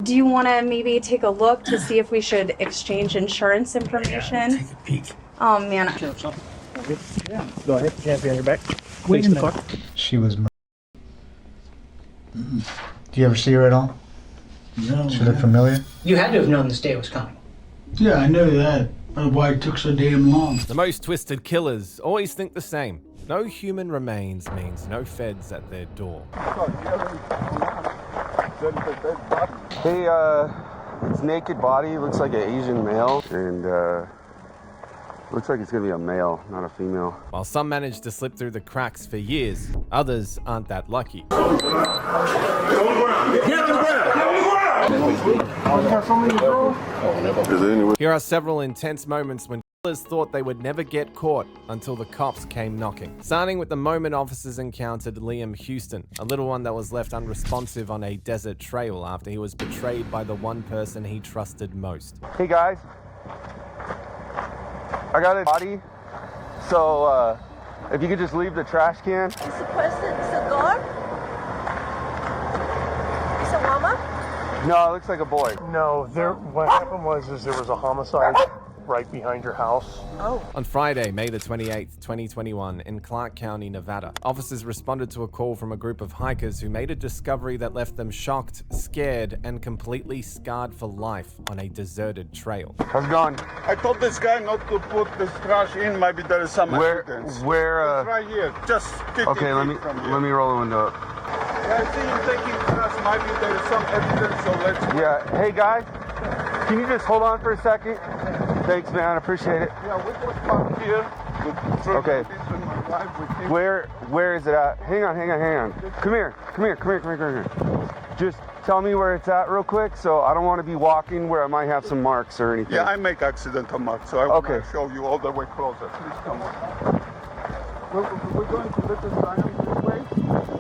Do you want to maybe take a look to see if we should exchange insurance information? Take a peek. Oh man. Yeah, go ahead. Can't be on your back. Wait a minute. She was murdered. Do you ever see her at all? No. She look familiar? You had to have known this day was coming. Yeah, I know that. But why it took so damn long? The most twisted killers always think the same. No human remains means no feds at their door. Hey, it's naked body, looks like an Asian male, and looks like it's gonna be a male, not a female. While some manage to slip through the cracks for years, others aren't that lucky. Here are several intense moments when killers thought they would never get caught until the cops came knocking. Starting with the moment officers encountered Liam Houston, a little one that was left unresponsive on a desert trail after he was betrayed by the one person he trusted most. Hey guys, I got a body, so if you could just leave the trash can. Is the person, is a girl? Is a mama? No, it looks like a boy. No, what happened was there was a homicide right behind your house. Oh. On Friday, May the 28th, 2021, in Clark County, Nevada, officers responded to a call from a group of hikers who made a discovery that left them shocked, scared, and completely scarred for life on a deserted trail. How's it going? I told this guy not to put this trash in. Maybe there is some evidence. It's right here. Just okay, let me roll the window up. Yeah, I see him taking trash. Maybe there is some evidence. So let's. Yeah. Hey guys, can you just hold on for a second? Thanks, man. I appreciate it. Yeah, we just parked here. Okay. Where is it at? Hang on. Come here. Just tell me where it's at real quick, so I don't want to be walking where I might have some marks or anything. Yeah, I make accidental marks, so I want to show you all the way closer. Please come on. We're going to Little Zion this way.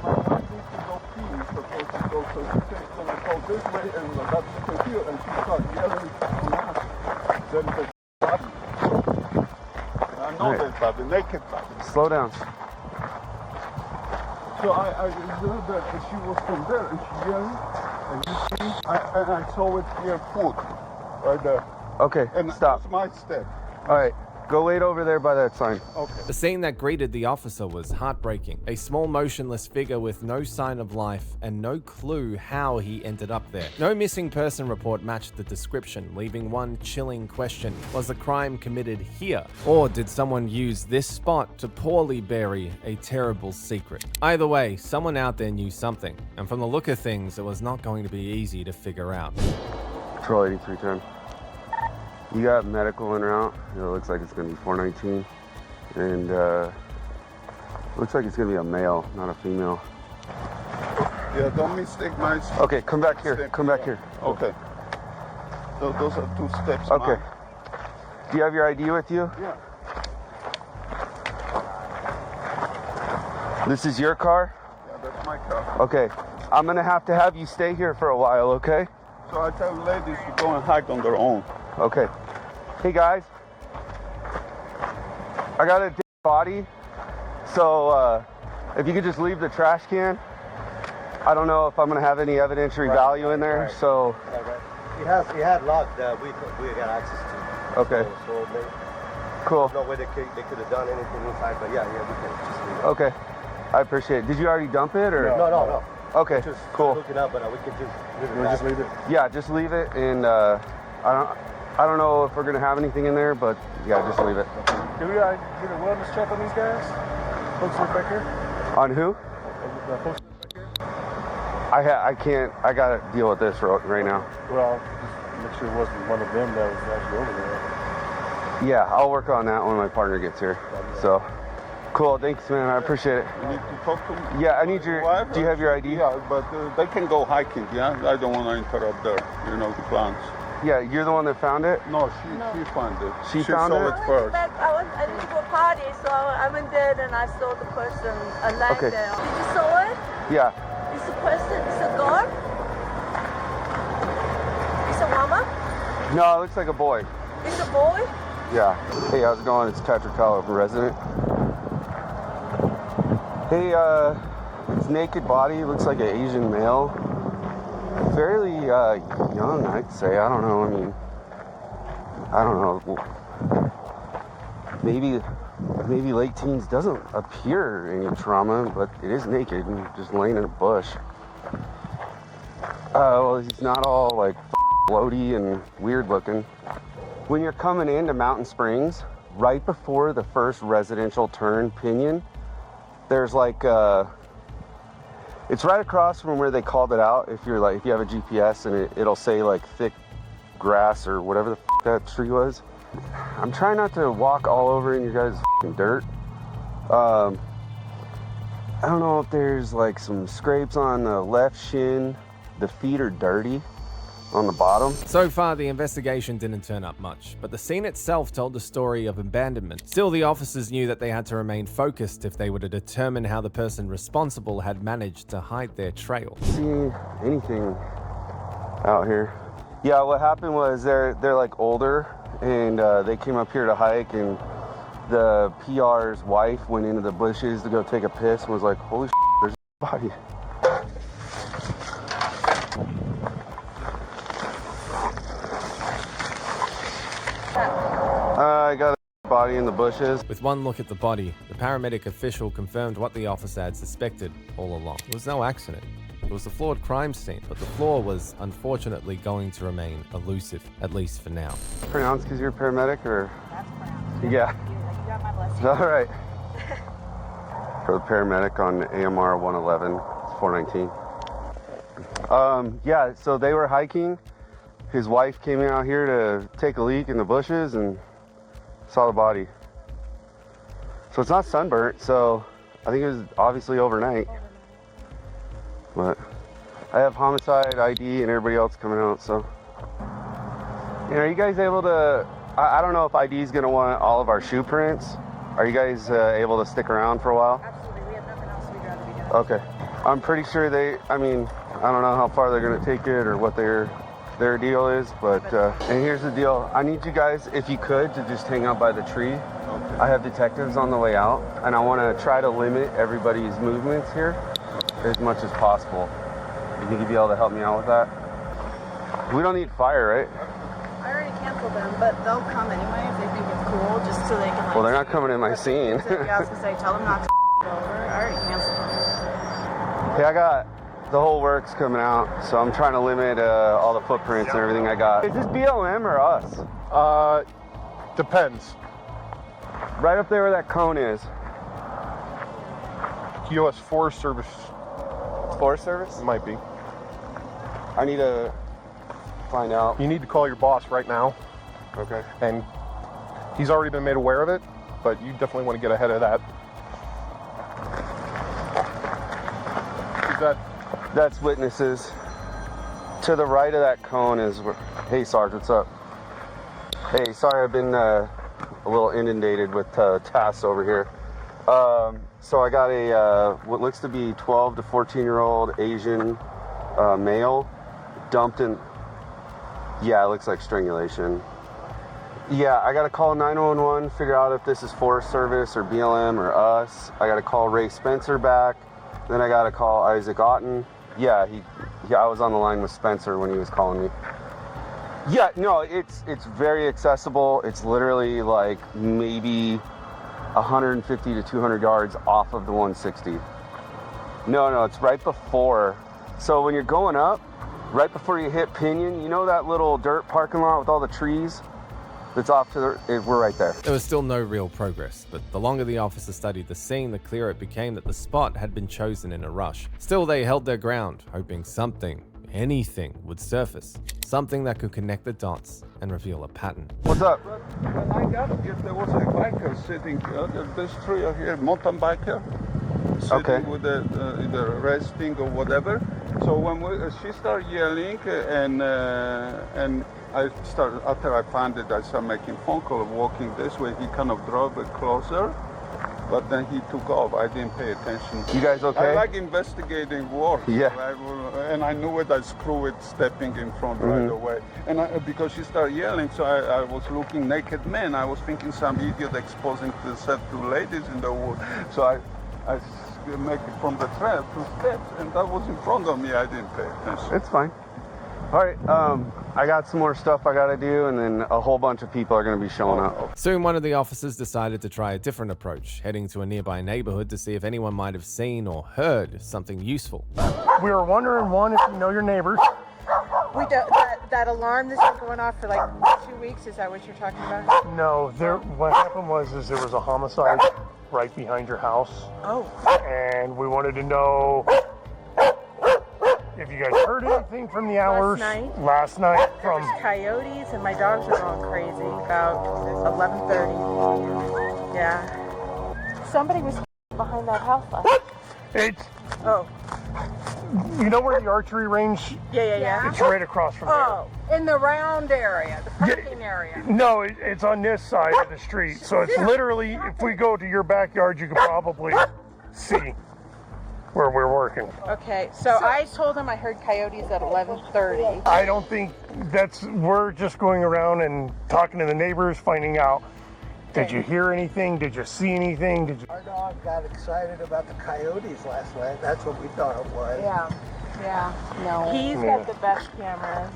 My wife needs to go pee, so she goes, so she's going to go this way, and that's here, and she starts yelling. There is a body. I know there's body, naked body. Slow down. So I heard that she was from there, and she yelled, and you see, I saw it here, foot, right there. Okay, and stop. That's my step. All right, go wait over there by that sign. Okay. The scene that greeted the officer was heartbreaking. A small motionless figure with no sign of life and no clue how he ended up there. No missing person report matched the description, leaving one chilling question. Was the crime committed here? Or did someone use this spot to poorly bury a terrible secret? Either way, someone out there knew something, and from the look of things, it was not going to be easy to figure out. Patrol 8310. You got medical en route. It looks like it's going to be 419. And looks like it's going to be a male, not a female. Yeah, don't mistake my... Okay, come back here. Come back here. Okay. So those are 2 steps. Okay. Mine. Do you have your ID with you? Yeah. This is your car? Yeah, that's my car. Okay. I'm going to have you stay here for a while, okay? So I tell ladies to go and hike on their own. Okay. Hey guys, I got a dead body, so if you could just leave the trash can. I don't know if I'm gonna have any evidentiary value in there, so. It had locked that we got access to. Okay. So maybe, cool. There's no way they could have done anything inside, but yeah, we can just leave it. Okay. I appreciate it. Did you already dump it or? No. Okay. Just cool. looking up, but we could just leave it. Just leave it. Yeah, just leave it, and I don't know if we're gonna have anything in there, but yeah, just leave it. Do we get a wellness check on these guys? Folks back here? On who? I can't. I gotta deal with this right now. Well, just make sure it wasn't one of them that was actually over there. Yeah, I'll work on that when my partner gets here. So, cool. Thanks, man. I appreciate it. You need to talk to me? Yeah, I need your. Do you have your ID? Yeah, but they can go hiking. Yeah, I don't want to interrupt their, the plans. Yeah, you're the one that found it? No, she found it. She found saw it? it first. I need to go party, so I went there and I saw the person alive there. Did you saw it? Yeah. Is the person, is a girl? Is a mama? No, it looks like a boy. Is a boy? Yeah. Hey, how's it going? It's Patrick Tallow, resident. Hey, it's naked body. Looks like an Asian male. fairly young, I'd say. I don't know. I mean, I don't know. Maybe late teens. Doesn't appear any trauma, but it is naked and just laying in a bush. Well, he's not all like floaty and weird looking. When you're coming into Mountain Springs, right before the first residential turn Pinion, there's like it's right across from where they called it out. If you have a GPS, and it'll say like thick grass or whatever the that tree was. I'm trying not to walk all over in your guys' dirt. I don't know if there's like some scrapes on the left shin. The feet are dirty on the bottom. So far, the investigation didn't turn up much, but the scene itself told the story of abandonment. Still, the officers knew that they had to remain focused if they were to determine how the person responsible had managed to hide their trail. See anything out here? Yeah, what happened was they're like older, and they came up here to hike, and the PR's wife went into the bushes to go take a piss and was like, holy shit, there's a body. I got a body in the bushes. With one look at the body, the paramedic official confirmed what the officer had suspected all along. It was no accident. It was a flawed crime scene, but the flaw was unfortunately going to remain elusive, at least for now. Pronounced because you're a paramedic, or? That's pronounced. Yeah. You got my blessing. All right. For the paramedic on AMR 111, it's 419. Yeah, so they were hiking. His wife came out here to take a leak in the bushes and saw the body. So it's not sunburnt, so I think it was obviously overnight. But I have homicide ID and everybody else coming out, so. And are you guys able to, I don't know if ID is gonna want all of our shoe prints. Are you guys able to stick around for a while? Absolutely, we have nothing else we'd rather be doing. Okay. I'm pretty sure I don't know how far they're gonna take it or what their deal is, but and here's the deal. I need you guys, if you could, to just hang out by the tree. Okay. I have detectives on the way out, and I want to try to limit everybody's movements here as much as possible. You think you'd be able to help me out with that? We don't need fire, right? I already canceled them, but they'll come anyway if they think it's cool, just so they can like... Well, they're not coming in my scene. Yeah, I was gonna say, tell them not to over. I already canceled them. Hey, I got the whole works coming out, so I'm trying to limit all the footprints and everything I got. Is this BLM or us? Depends. Right up there where that cone is. U.S. Forest Service. Forest Service? It might be. I need to find out. You need to call your boss right now. Okay. And he's already been made aware of it, but you definitely want to get ahead of that. Is that... That's witnesses. To the right of that cone is where... Hey, Sarge, what's up? Hey, sorry, I've been a little inundated with tasks over here. So I got a what looks to be 12 to 14-year-old Asian male dumped in... Yeah, it looks like strangulation. Yeah, I got to call 911, figure out if this is Forest Service or BLM or us. I got to call Ray Spencer back. Then I got to call Isaac Otten. Yeah, I was on the line with Spencer when he was calling me. Yeah, no, it's very accessible. It's literally like maybe 150 to 200 yards off of the 160. No, it's right before. So when you're going up, right before you hit Pinion, you know that little dirt parking lot with all the trees? That's off to we're right there. There was still no real progress, but the longer the officer studied the scene, the clearer it became that the spot had been chosen in a rush. Still, they held their ground, hoping something, anything, would surface. Something that could connect the dots and reveal a pattern. What's up? When I got here, there was a biker sitting under this tree here, mountain biker, sitting with either resting or whatever. So when she started yelling, and after I found it, I started making phone call, walking this way. He kind of drove it closer, but then he took off. I didn't pay attention. You guys okay? I like investigating work. Yeah. And I knew it. I screw it, stepping in front right away. And because she started yelling, so I was looking naked men. I was thinking some idiot exposing himself to ladies in the wood. So I make it from the trail to steps, and that was in front of me. I didn't pay attention. It's fine. All right, I got some more stuff I gotta do, and then a whole bunch of people are gonna be showing up. Soon, one of the officers decided to try a different approach, heading to a nearby neighborhood to see if anyone might have seen or heard something useful. We were wondering, one, if you know your neighbors. We don't, that alarm that's been going off for like 2 weeks, is that what you're talking about? No, what happened was there was a homicide right behind your house. Oh. And we wanted to know if you guys heard anything from the hours last night from coyotes, and my dogs are going crazy about 11:30. Yeah. Somebody was behind that house last night. It's, oh. You know where the archery range? Yeah. It's right across from there. Oh, in the round area, the parking area. No, it's on this side of the street. So it's literally, if we go to your backyard, you could probably see where we're working. Okay, so I told him I heard coyotes at 11:30. I don't think we're just going around and talking to the neighbors, finding out, did you hear anything? Did you see anything? Our dog got excited about the coyotes last night. That's what we thought it was. Yeah, no. He's got the best cameras.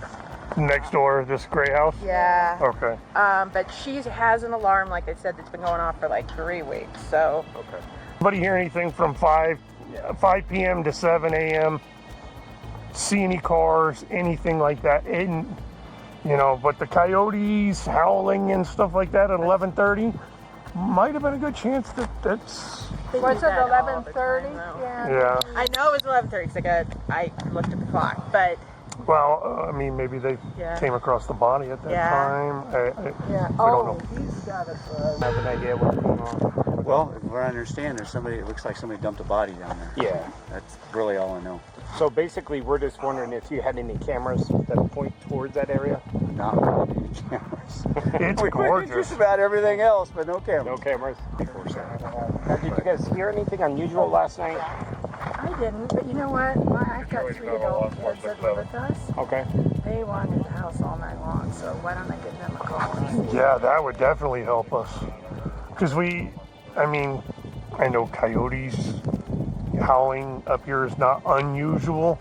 Next door, this gray house? Yeah. Okay. But she has an alarm, like I said, that's been going off for like 3 weeks, so. Okay. Anybody hear anything from 5 p.m. to 7 a.m.? See any cars, anything like that? But the coyotes howling and stuff like that at 11:30 might have been a good chance that's. What's it, 11:30? Yeah. I know it was 11:30 because I looked at the clock, but. Well, maybe they came across the body at that time. We don't know. He's got us. I have an idea what's going on. Well, from what I understand, it looks like somebody dumped a body down there. Yeah. That's really all I know. So basically, we're just wondering if you had any cameras that point towards that area? Not really any cameras. It's gorgeous. Just about everything else, but no cameras. No cameras. Did you guys hear anything unusual last night? I didn't, but you know what? I've got 3 adult kids that live with us. Okay. They wandered the house all night long, so why don't I give them a call? Yeah, that would definitely help us. Because I know coyotes howling up here is not unusual.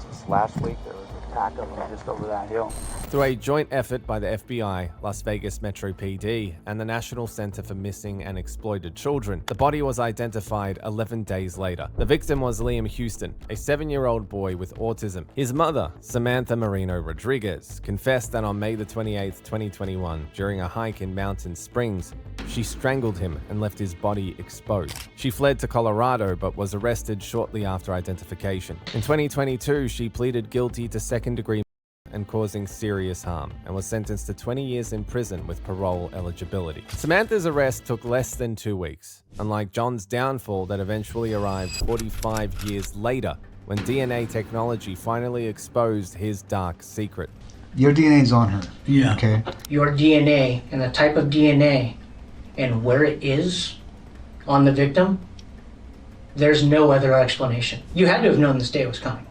Just last week, there was a pack of them just over that hill. Through a joint effort by the FBI, Las Vegas Metro PD, and the National Center for Missing and Exploited Children, the body was identified 11 days later. The victim was Liam Houston, a 7-year-old boy with autism. His mother, Samantha Marino Rodriguez, confessed that on May the 28th, 2021, during a hike in Mountain Springs, she strangled him and left his body exposed. She fled to Colorado but was arrested shortly after identification. In 2022, she pleaded guilty to second-degree and causing serious harm, and was sentenced to 20 years in prison with parole eligibility. Samantha's arrest took less than 2 weeks, unlike John's downfall that eventually arrived 45 years later, when DNA technology finally exposed his dark secret. Your DNA's on her. Yeah. Okay. Your DNA and the type of DNA and where it is on the victim, there's no other explanation. You had to have known this day was coming.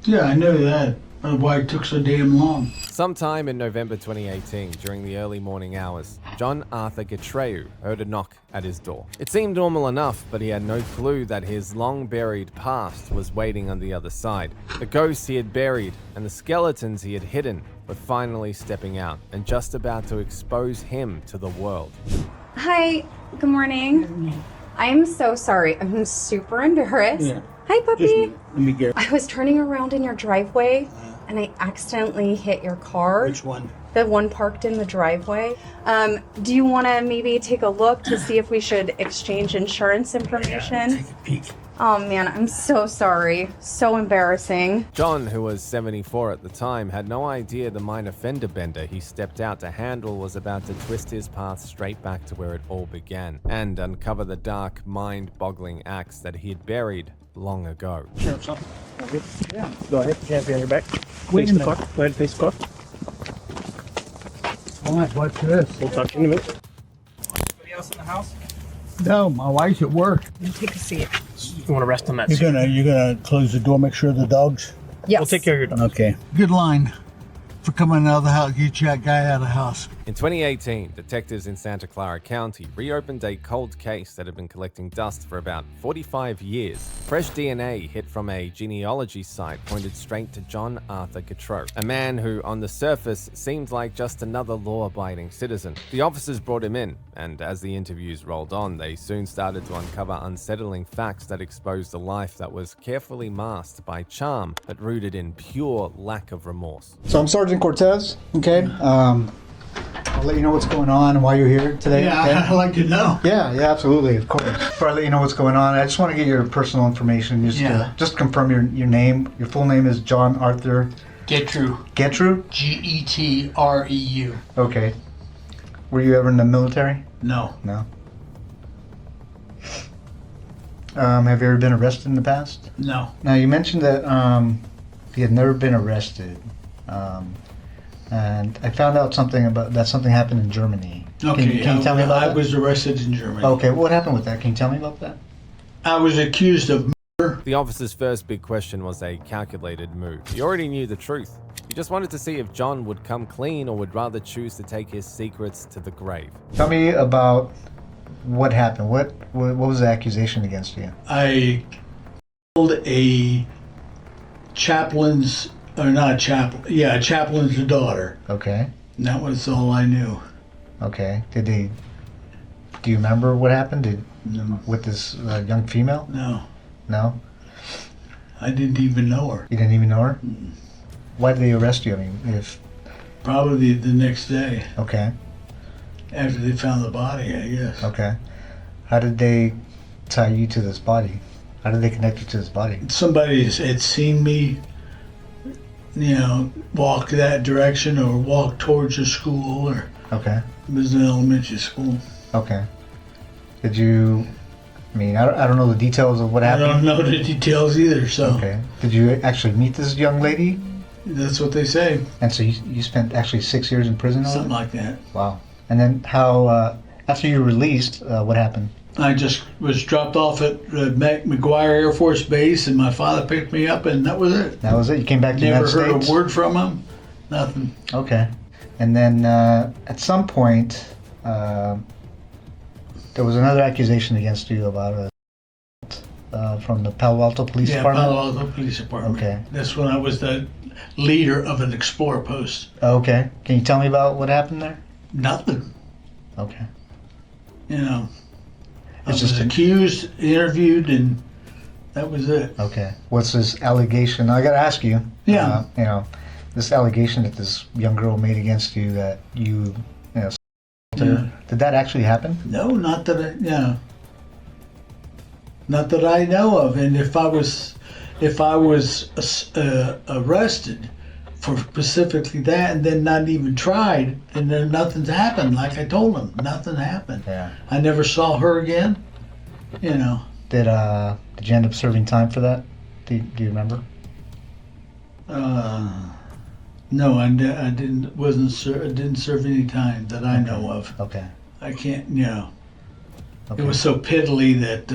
Yeah, I knew that. Why it took so damn long. Sometime in November 2018, during the early morning hours, John Arthur Getreu heard a knock at his door. It seemed normal enough, but he had no clue that his long-buried past was waiting on the other side. The ghosts he had buried and the skeletons he had hidden were finally stepping out and just about to expose him to the world. Hi, good morning. I'm so sorry. I'm super embarrassed. Yeah. Hi, puppy. Let me get. I was turning around in your driveway and I accidentally hit your car. Which one? The one parked in the driveway. Do you want to maybe take a look to see if we should exchange insurance information? Take a peek. Oh man, I'm so sorry. So embarrassing. John, who was 74 at the time, had no idea the minor fender bender he stepped out to handle was about to twist his path straight back to where it all began and uncover the dark, mind-boggling acts that he had buried long ago. Sure, something. Yeah. Go ahead. Can't be on your back. Wait a minute. Go ahead, face the car. All right, watch this. We'll talk to you in a minute. Anybody else in the house? No, my wife's at work. Take a seat. You want to rest on that You're gonna close the door, make sure the dogs. Yes. We'll take care of your dog. Okay. Good line. for coming out of the house, get that guy out of the house. In 2018, detectives in Santa Clara County reopened a cold case that had been collecting dust for about 45 years. Fresh DNA hit from a genealogy site pointed straight to John Arthur Gautreaux, a man who, on the surface, seemed like just another law-abiding citizen. The officers brought him in, and as the interviews rolled on, they soon started to uncover unsettling facts that exposed a life that was carefully masked by charm, but rooted in pure lack of remorse. So I'm Sergeant Cortez, okay? I'll let you know what's going on and why you're here today. Yeah, okay? I'd like to know. Yeah, absolutely, of course. Before I let you know what's going on, I just want to get your personal information. Just confirm your name. Your full name is John Arthur Getreu. Getreu? Getreu. Okay. Were you ever in the military? No. No. Have you ever been arrested in the past? No. Now, you mentioned that you had never been arrested. And I found out something happened in Germany. Okay. Can you tell me about that? I was arrested in Germany. Okay, what happened with that? Can you tell me about that? I was accused of murder. The officer's first big question was a calculated move. He already knew the truth. He just wanted to see if John would come clean or would rather choose to take his secrets to the grave. Tell me about what happened. What was the accusation against you? I killed a chaplain's daughter. Okay. And that was all I knew. Okay. Do you remember what happened? With this young female? No. No? I didn't even know her. You didn't even know her? Why did they arrest you? I mean, if... Probably the next day. Okay. After they found the body, I guess. Okay. How did they tie you to this body? How did they connect you to this body? Somebody had seen me, walk that direction or walk towards the school, or Okay. it was an elementary school. Okay. Did you... I mean, I don't know the details of what happened. I don't know the details either, so. Okay. Did you actually meet this young lady? That's what they say. And so you spent actually 6 years in prison? Something like that. Wow. And then how, after you were released, what happened? I just was dropped off at McGuire Air Force Base, and my father picked me up, and that was it. That was it? You came back to the Never United heard States? a word from him. Nothing. Okay. And then at some point, there was another accusation against you about from the Palo Alto Police Department? Palo Alto Police Department. Okay. That's when I was the leader of an Explorer post. Okay. Can you tell me about what happened there? Nothing. Okay. I was accused, interviewed, and that was it. Okay. What's this allegation? I gotta ask you. Yeah. This allegation that this young girl made against you that you Yeah. Did that actually happen? No, not that not that I know of. And if I was arrested for specifically that and then not even tried, then nothing's happened. Like I told him, nothing happened. Yeah. I never saw her again. Did you end up serving time for that? Do you remember? No, I didn't. Didn't serve any time that I know of. Okay. I can't. Okay. It was so piddly that.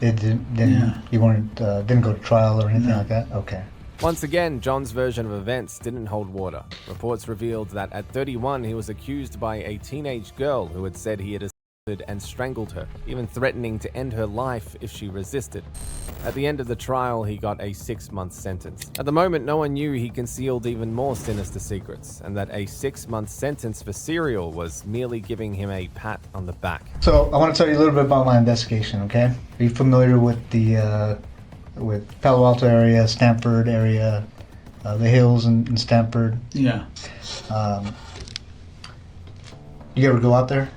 You didn't go to trial or anything like that? Okay. Once again, John's version of events didn't hold water. Reports revealed that at 31, he was accused by a teenage girl who had said he had assaulted and strangled her, even threatening to end her life if she resisted. At the end of the trial, he got a 6-month sentence. At the moment, no one knew he concealed even more sinister secrets, and that a 6-month sentence for serial was merely giving him a pat on the back. So I want to tell you a little bit about my investigation, okay? Are you familiar with the with Palo Alto area, Stanford area, the hills in Stanford? Yeah. You ever go out there?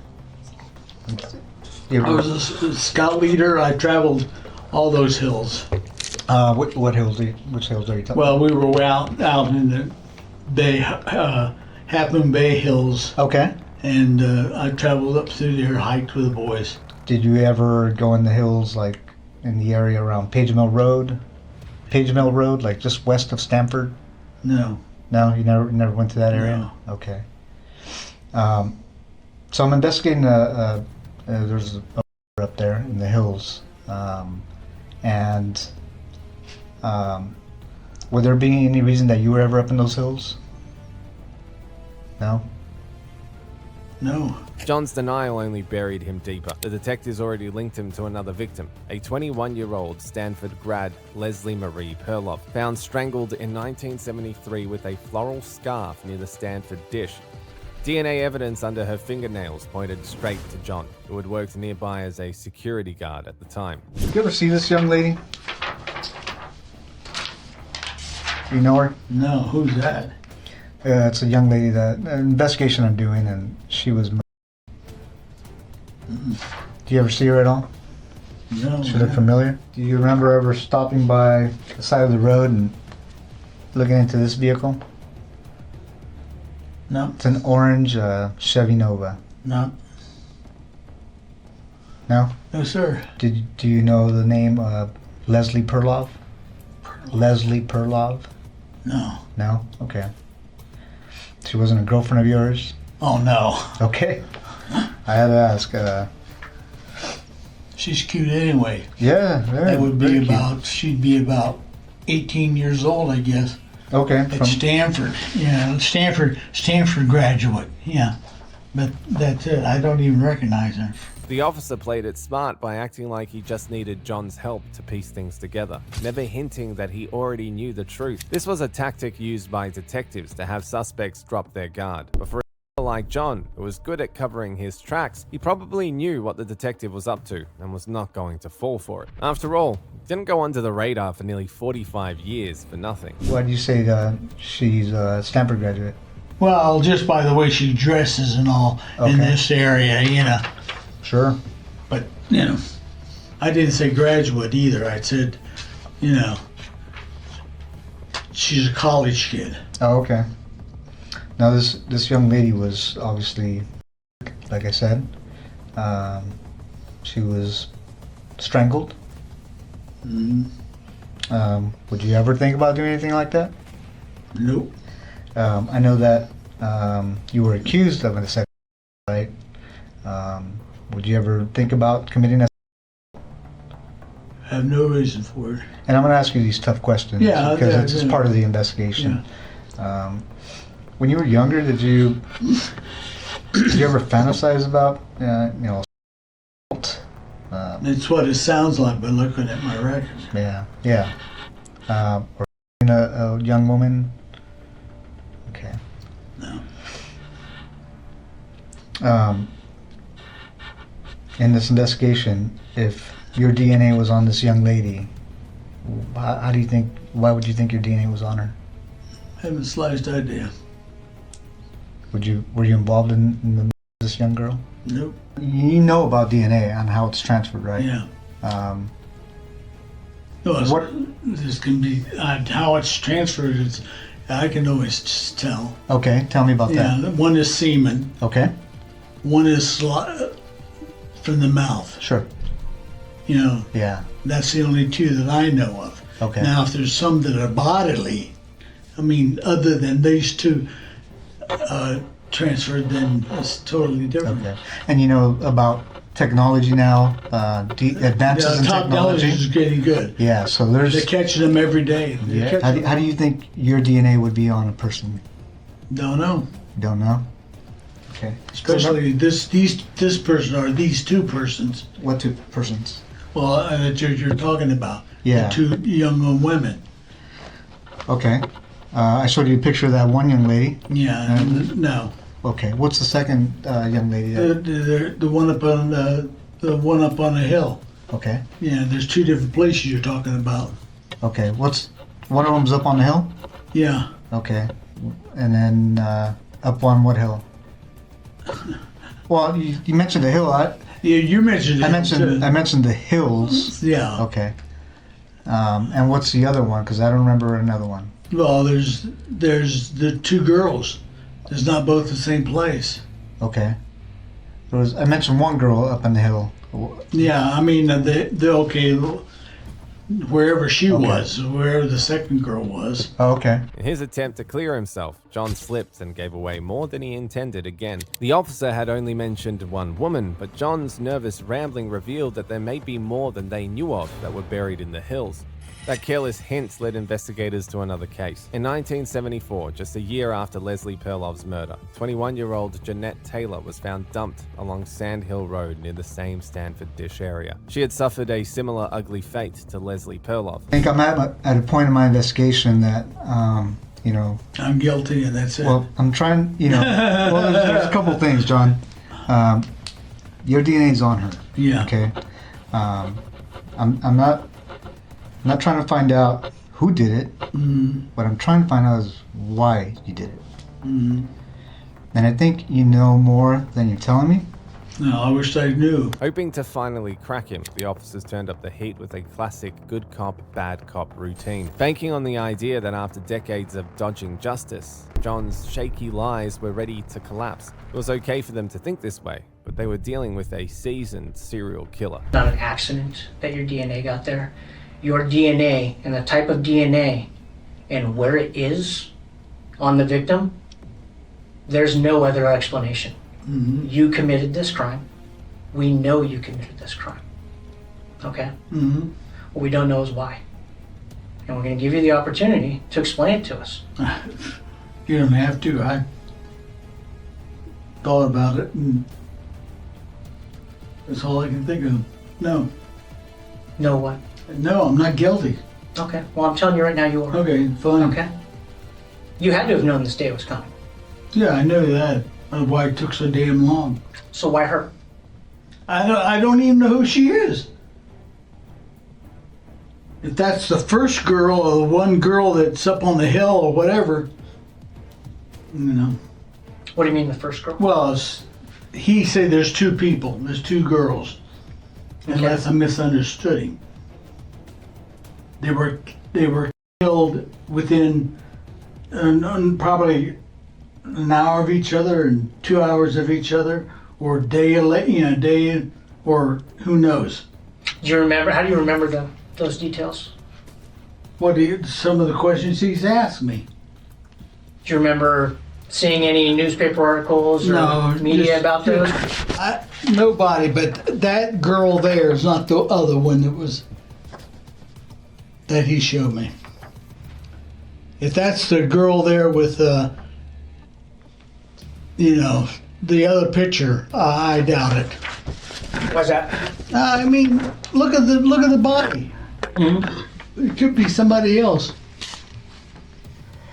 I was a scout leader. I traveled all those hills. Which hills are you talking Well, about? we were out in the Bay, Half Moon Bay Hills. Okay. And I traveled up through there, hiked with the boys. Did you ever go in the hills, like in the area around Page Mill Road? Page Mill Road, like just west of Stanford? No. No, you never went to that area? No. Okay. So I'm investigating. There's a up there in the hills, and Would there be any reason that you were ever up in those hills? No? No. John's denial only buried him deeper. The detectives already linked him to another victim, a 21-year-old Stanford grad, Leslie Marie Perloff, found strangled in 1973 with a floral scarf near the Stanford dish. DNA evidence under her fingernails pointed straight to John, who had worked nearby as a security guard at the time. Did you ever see this young lady? You know her? No, who's that? It's a young lady that an investigation I'm doing, and she was. Do you ever see her at all? No. She look familiar? Do you remember ever stopping by the side of the road and looking into this vehicle? No. It's an orange Chevy Nova. No. No? No, sir. Do you know the name Leslie Perloff? Leslie Perloff? No. No? Okay. She wasn't a girlfriend of yours? Oh, no. Okay. I had to ask. She's cute anyway. Yeah, very. That would be very cute. about, she'd be about 18 years old, I guess. Okay. At Stanford. Yeah, Stanford graduate. Yeah. But that's it. I don't even recognize her. The officer played it smart by acting like he just needed John's help to piece things together, never hinting that he already knew the truth. This was a tactic used by detectives to have suspects drop their guard. But for a like John, who was good at covering his tracks, he probably knew what the detective was up to and was not going to fall for it. After all, he didn't go under the radar for nearly 45 years for nothing. Why do you say she's a Stanford graduate? Well, just by the way she dresses and all in this area, you know. Sure. But, you know, I didn't say graduate either. I said, you know, she's a college kid. Oh, okay. Now this young lady was obviously, like I said, she was strangled. Would you ever think about doing anything like that? Nope. I know that you were accused of an assault, right? Would you ever think about committing a? I have no reason for it. And I'm going to ask you these tough questions because it's just part of the investigation. Yeah. When you were younger, did you ever fantasize about assault? It's what it sounds like by looking at my record. Yeah. Or being a young woman. Okay. No. In this investigation, if your DNA was on this young lady, why would you think your DNA was on her? I haven't the slightest idea. Were you involved in this young girl? Nope. You know about DNA and how it's transferred, right? Yeah. What? This can be how it's transferred. I can always just tell. Okay, tell me about that. Yeah, one is semen. Okay. One is from the mouth. Sure. You know. Yeah. That's the only two that I know of. Okay. Now, if there's some that are bodily, I mean, other than these two transferred, then it's totally different. Okay. And you know about technology now, advances in technology is getting good. Yeah, so they're catching them every day. Yeah. How do you think your DNA would be on a person? Don't know. Don't know. Okay. Especially this person or these two persons. What two persons? Well, that you're talking about. Yeah. The two young women. Okay. I showed you a picture of that one young lady. Yeah. No. Okay. What's the second young lady? The one up on the one up on the hill. Okay. Yeah. There's two different places you're talking about. Okay. One of them's up on the hill? Yeah. Okay. And then up on what hill? Well, you mentioned the hill. Yeah, you mentioned it. I mentioned the hills. Yeah. Okay. And what's the other one? Because I don't remember another one. Well, there's the two girls. There's not both the same place. Okay. I mentioned one girl up on the hill. Yeah, I mean the okay, wherever she was, wherever the second girl was. Oh, okay. In his attempt to clear himself, John slipped and gave away more than he intended again. The officer had only mentioned one woman, but John's nervous rambling revealed that there may be more than they knew of that were buried in the hills. That careless hint led investigators to another case. In 1974, just a year after Leslie Perlov's murder, 21-year-old Jeanette Taylor was found dumped along Sand Hill Road near the same Stanford Dish area. She had suffered a similar ugly fate to Leslie Perlov. I think I'm at a point in my investigation that, I'm guilty and that's it. Well, I'm trying, well, there's a couple things, John. Your DNA's on her. Yeah. Okay. I'm not trying to find out who did it. What I'm trying to find out is why you did it. And I think you know more than you're telling me. No, I wish I knew. Hoping to finally crack him, the officers turned up the heat with a classic good cop, bad cop routine, banking on the idea that after decades of dodging justice, John's shaky lies were ready to collapse. It was okay for them to think this way, but they were dealing with a seasoned serial killer. Not an accident that your DNA got there. Your DNA and the type of DNA and where it is on the victim, there's no other explanation. You committed this crime. We know you committed this crime. Okay? What we don't know is why. And we're going to give you the opportunity to explain it to us. You don't have to. I thought about it and that's all I can think of. No. No what? No, I'm not guilty. Okay. Well, I'm telling you right now you are. Okay, fine. Okay? You had to have known this day was coming. Yeah, I know that. Why it took so damn long. So why her? I don't even know who she is. If that's the first girl or the one girl that's up on the hill or whatever, What do you mean the first girl? Well, he said there's two people. There's two girls. Unless I misunderstood him. They were killed within probably an hour of each other and 2 hours of each other, or day, or who knows. Do you remember? How do you remember those details? Some of the questions he's asked me. Do you remember seeing any newspaper articles or media about those? Nobody, but that girl there is not the other one that he showed me. If that's the girl there with the other picture, I doubt it. Why's that? I mean, look at the body. It could be somebody else.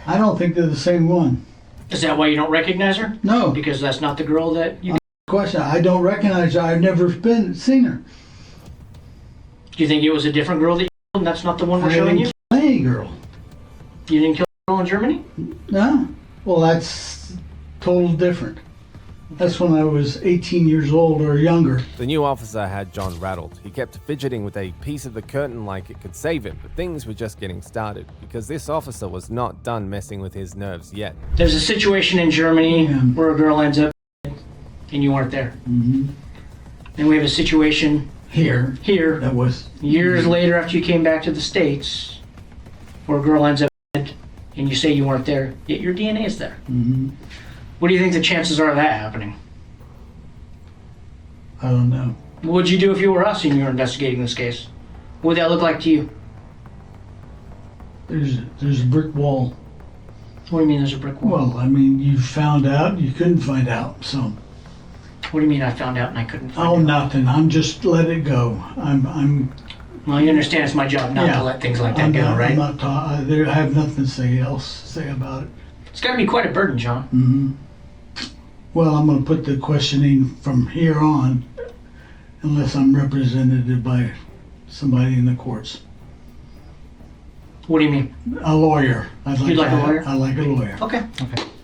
I don't think they're the same one. Is that why you don't recognize her? No. Because that's not the girl that you... Question, I don't recognize her. I've never seen her. Do you think it was a different girl that you killed and that's not the one we're showing you? Any girl. You didn't kill a girl in Germany? No. Well, that's total different. That's when I was 18 years old or younger. The new officer had John rattled. He kept fidgeting with a piece of the curtain like it could save him, but things were just getting started because this officer was not done messing with his nerves yet. There's a situation in Germany where a girl ends up dead and you weren't there. Then we have a situation here that was years later after you came back to the States where a girl ends up dead and you say you weren't there, yet your DNA is there. What do you think the chances are of that happening? I don't know. What would you do if you were us and you were investigating this case? What would that look like to you? There's a brick wall. What do you mean there's a brick wall? Well, I mean, you found out, you couldn't find out, so. What do you mean I found out and I couldn't find out? Oh, nothing. I'm just let it go. I'm. Well, you understand it's my job not to let things like that go, right? I have nothing to say about it. It's got to be quite a burden, John. Well, I'm going to put the questioning from here on, unless I'm represented by somebody in the courts. What do you mean? A lawyer. You'd like a lawyer? I like a lawyer. Okay.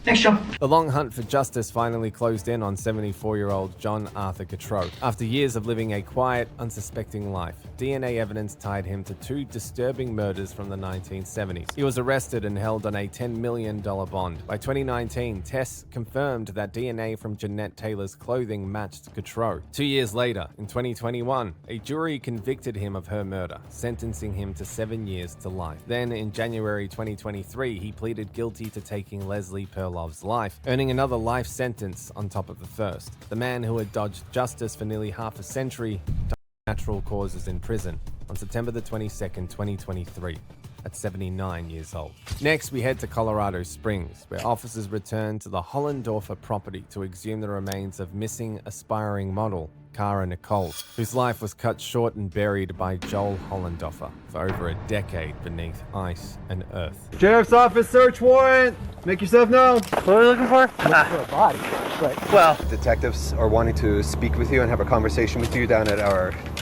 Thanks, John. The long hunt for justice finally closed in on 74-year-old John Arthur Gautreaux. After years of living a quiet, unsuspecting life, DNA evidence tied him to two disturbing murders from the 1970s. He was arrested and held on a $10 million bond. By 2019, tests confirmed that DNA from Jeanette Taylor's clothing matched Gautreaux. 2 years later, in 2021, a jury convicted him of her murder, sentencing him to 7 years to life. Then, in January 2023, he pleaded guilty to taking Leslie Perlov's life, earning another life sentence on top of the first. The man who had dodged justice for nearly half a century died of natural causes in prison on September the 22nd, 2023. At 79 years old. Next, we head to Colorado Springs, where officers return to the Hollendorfer property to exhume the remains of missing aspiring model Cara Nichols, whose life was cut short and buried by Joel Hollendorfer for over a decade beneath ice and earth. Sheriff's Office search warrant! Make yourself known! What are we looking for? For a body, but Well, detectives are wanting to speak with you and have a conversation with you down at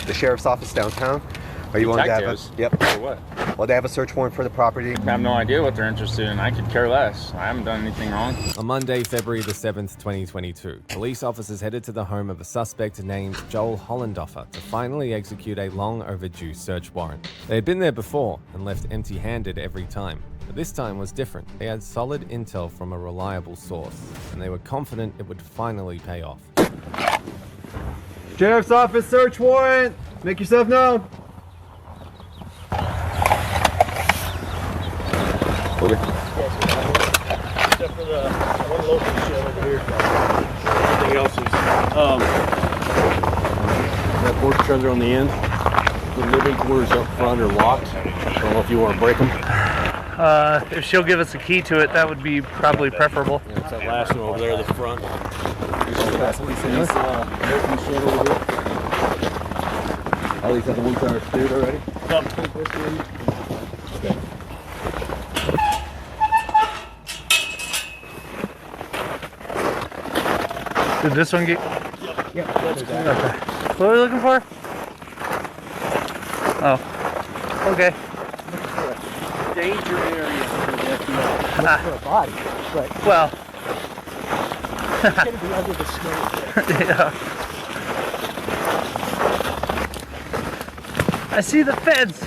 the sheriff's office downtown. Are you willing to have Yep. For what? Well, they have a search warrant for the property. I have no idea what they're interested in. I could care less. I haven't done anything wrong. On Monday, February the 7th, 2022, police officers headed to the home of a suspect named Joel Hollendorfer to finally execute a long overdue search warrant. They had been there before and left empty-handed every time. But this time was different. They had solid intel from a reliable source, and they were confident it would finally pay off. Sheriff's Office search warrant! Make yourself known! Okay. Except for the one local shed over here. Everything else is, that porch trailer on the end. The living quarters up front are locked. I don't know if you want to break them. If she'll give us a key to it, that would be probably preferable. Yeah, it's that last one over there, the front. All these other ones are cleared already? Okay. Did this one get? yeah, that's Okay. What are we looking for? Oh. Okay. danger area for the FBI. For a body, but Well. it's going to be under the snow. Yeah. I see the feds.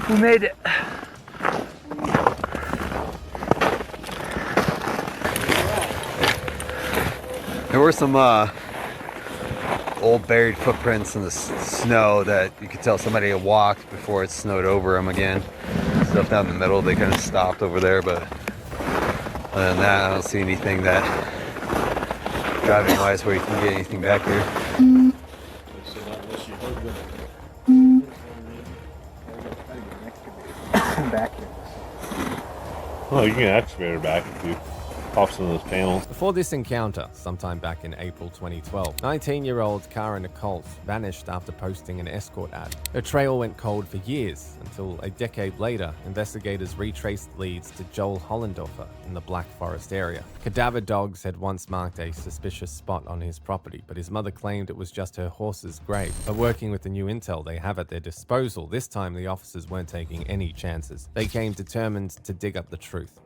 We made it. There were some old buried footprints in the snow that you could tell somebody had walked before it snowed over them again. Stuff down the middle, they kind of stopped over there, but other than that, I don't see anything that driving wise where you can get anything back here. Back here. Well, you can excavate her back if you pop some of those panels. Before this encounter, sometime back in April 2012, 19-year-old Cara Nichols vanished after posting an escort ad. Her trail went cold for years, until a decade later, investigators retraced leads to Joel Hollendorfer in the Black Forest area. Cadaver dogs had once marked a suspicious spot on his property, but his mother claimed it was just her horse's grave. But working with the new intel they have at their disposal, this time the officers weren't taking any chances. They came determined to dig up the truth.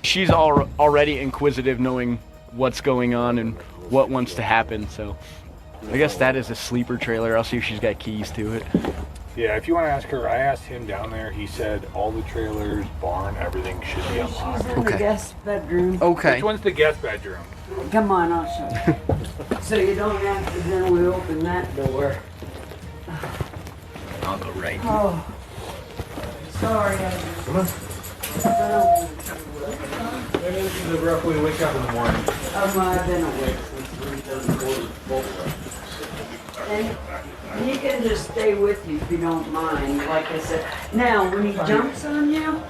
She's already inquisitive, knowing what's going on and what wants to happen, so I guess that is a sleeper trailer. I'll see if she's got keys to it. Yeah, if you want to ask her, I asked him down there. He said all the trailers, barn, everything should be unlocked. She's in the guest bedroom. Okay. Which one's the guest bedroom? Come on, I'll show you. So you don't accidentally open that door. I'll go right. Oh, sorry. Come on. Maybe this is a rough way to wake up in the morning. I've been awake since 3:30. And he can just stay with you if you don't mind, like I said. Now, when he jumps on you,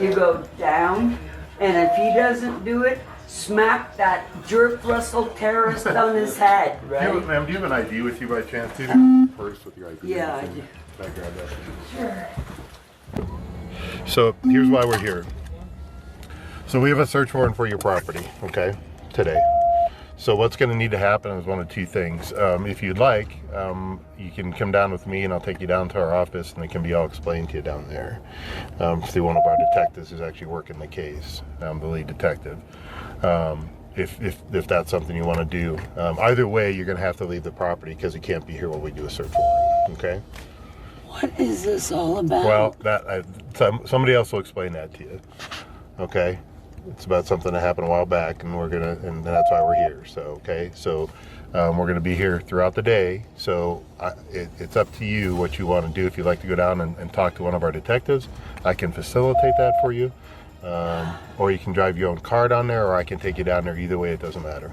you go down, and if he doesn't do it, smack that jerk Russell terrorist on his head, right? Ma'am, do you have an ID with you by chance, too? First with your ID. Yeah, I do. Can I grab that? Sure. So here's why we're here. So we have a search warrant for your property, okay, today. So what's going to need to happen is one of two things. If you'd like, you can come down with me and I'll take you down to our office and it can be all explained to you down there. See one of our detectives who's actually working the case, the lead detective. If that's something you want to do. Either way, you're going to have to leave the property because you can't be here while we do a search warrant, okay? What is this all about? Well, somebody else will explain that to you, okay? It's about something that happened a while back, and and that's why we're here. So, okay, so we're gonna be here throughout the day. So it's up to you what you want to do. If you'd like to go down and talk to one of our detectives, I can facilitate that for you, or you can drive your own car down there, or I can take you down there. Either way, it doesn't matter.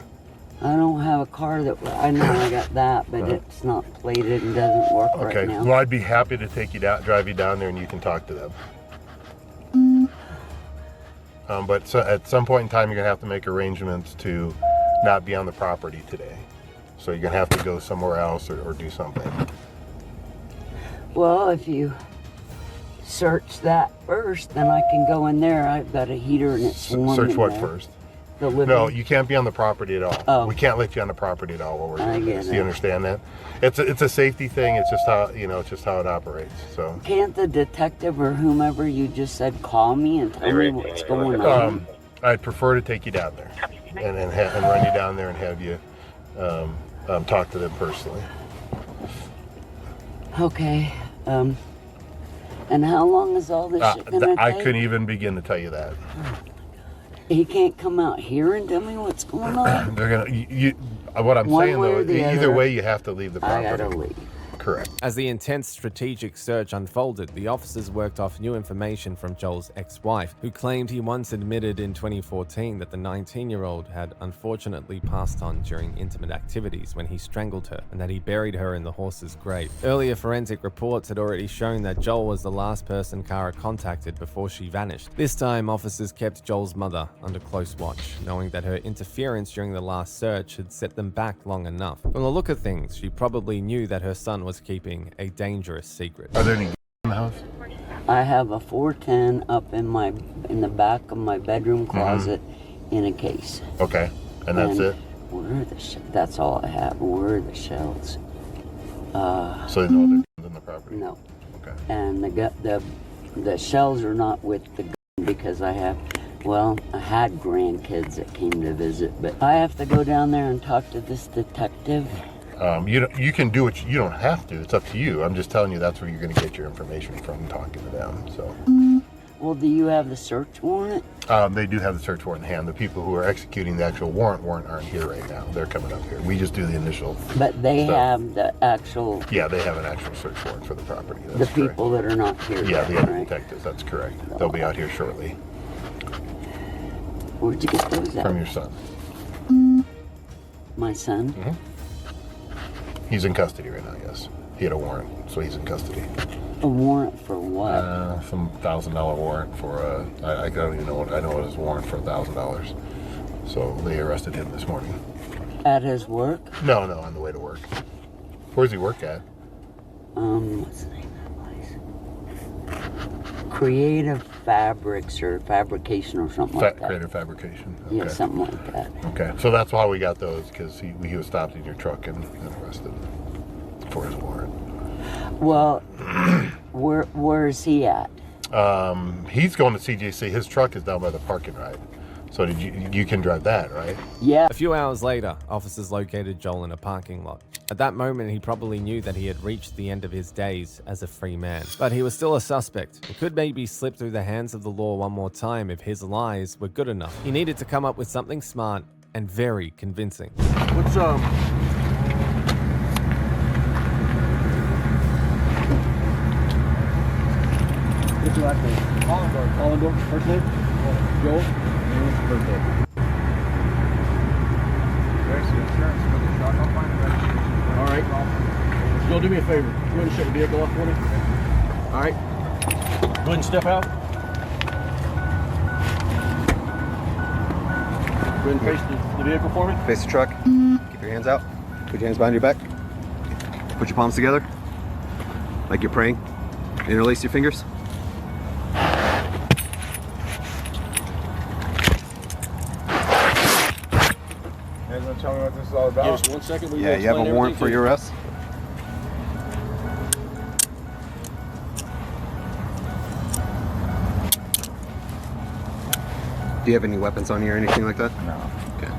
I don't have a car that I know I got that, but it's not plated and doesn't work right now. Well, I'd be happy to take you down, drive you down there, and you can talk to them. But at some point in time, you're gonna have to make arrangements to not be on the property today. So you're gonna have to go somewhere else or do something. Well, if you search that first, then I can go in there. I've got a heater and it's warm. Search what there. first? The living. No, you can't be on the property at all. Oh. We can't let you on the property at all while we're doing this. get Do you it. understand that? It's a safety thing. It's just how it's just how it operates. So. Can't the detective or whomever you just said call me and tell me what's going on? I'd prefer to take you down there and run you down there and have you talk to them personally. Okay. And how long is all this shit gonna take? I couldn't even begin to tell you that. He can't come out here and tell me what's going on? They're gonna. What I'm One saying way though, or the either other, way, you have to leave the property. I gotta leave. Correct. As the intense strategic search unfolded, the officers worked off new information from Joel's ex-wife, who claimed he once admitted in 2014 that the 19-year-old had unfortunately passed on during intimate activities when he strangled her, and that he buried her in the horse's grave. Earlier forensic reports had already shown that Joel was the last person Kara contacted before she vanished. This time, officers kept Joel's mother under close watch, knowing that her interference during the last search had set them back long enough. From the look of things, she probably knew that her son was keeping a dangerous secret. Are there any in the house? I have a 410 up in the back of my bedroom closet in a case. Okay, and that's it. Where are the that's all I have. Where are the shells? So no other guns in the property. No. Okay. And the shells are not with the gun because I had grandkids that came to visit, but I have to go down there and talk to this detective. You can do it. You don't have to. It's up to you. I'm just telling you that's where you're going to get your information from, talking to them. So. Well, do you have the search warrant? They do have the search warrant in hand. The people who are executing the actual warrant aren't here right now. They're coming up here. We just do the initial. But they stuff. have the actual. Yeah, they have an actual search warrant for the property. That's the people that are not here. Yeah, yet, the other right? detectives. That's correct. They'll be out here shortly. Where'd you get those at? From your son. My son? Mm-hmm. He's in custody right now, yes. He had a warrant, so he's in custody. A warrant for what? Some $1,000 warrant for, I don't even know what, I know it was a warrant for $1,000. So they arrested him this morning. At his work? No, on the way to work. Where's he work at? What's the name of that place? Creative Fabrics or Fabrication or something like that. Creative Fabrication. Okay. Yeah, something like that. Okay, so that's why we got those, because he was stopped in your truck and arrested for his warrant. Well, where is he at? He's going to CJC. His truck is down by the parking ride. So you can drive that, right? Yeah. A few hours later, officers located Joel in a parking lot. At that moment, he probably knew that he had reached the end of his days as a free man. But he was still a suspect and could maybe slip through the hands of the law one more time if his lies were good enough. He needed to come up with something smart and very convincing. What's What's your last name? Hollendorf. First name? Joel. Birthday. There's the insurance for the truck. I'll find the registration. All right. Joel, do me a favor. Go ahead and shut the vehicle off for me. All right. Go ahead and step out. Go ahead and face the vehicle for me. Face the truck. Keep your hands out. Put your hands behind your back. Put your palms together. Like you're praying. Interlace your fingers. it's all about. Give us 1 second. We Yeah, will you have a explain warrant for everything your to arrest? Do you have any weapons on you or anything like that? No. Okay.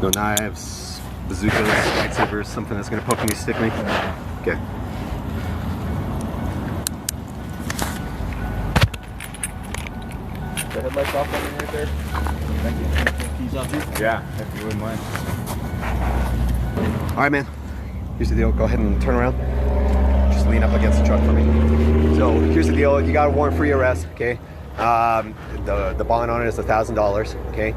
No knives, bazookas, lightsabers, something that's gonna poke me, stick me? Okay. The headlights off on me right there. Thank you. Keys off you? Yeah, if you wouldn't mind. All right, man. Here's the deal. Go ahead and turn around. Just lean up against the truck for me. So here's the deal. You got a warrant for your arrest, okay? The bond on it is $1,000, okay?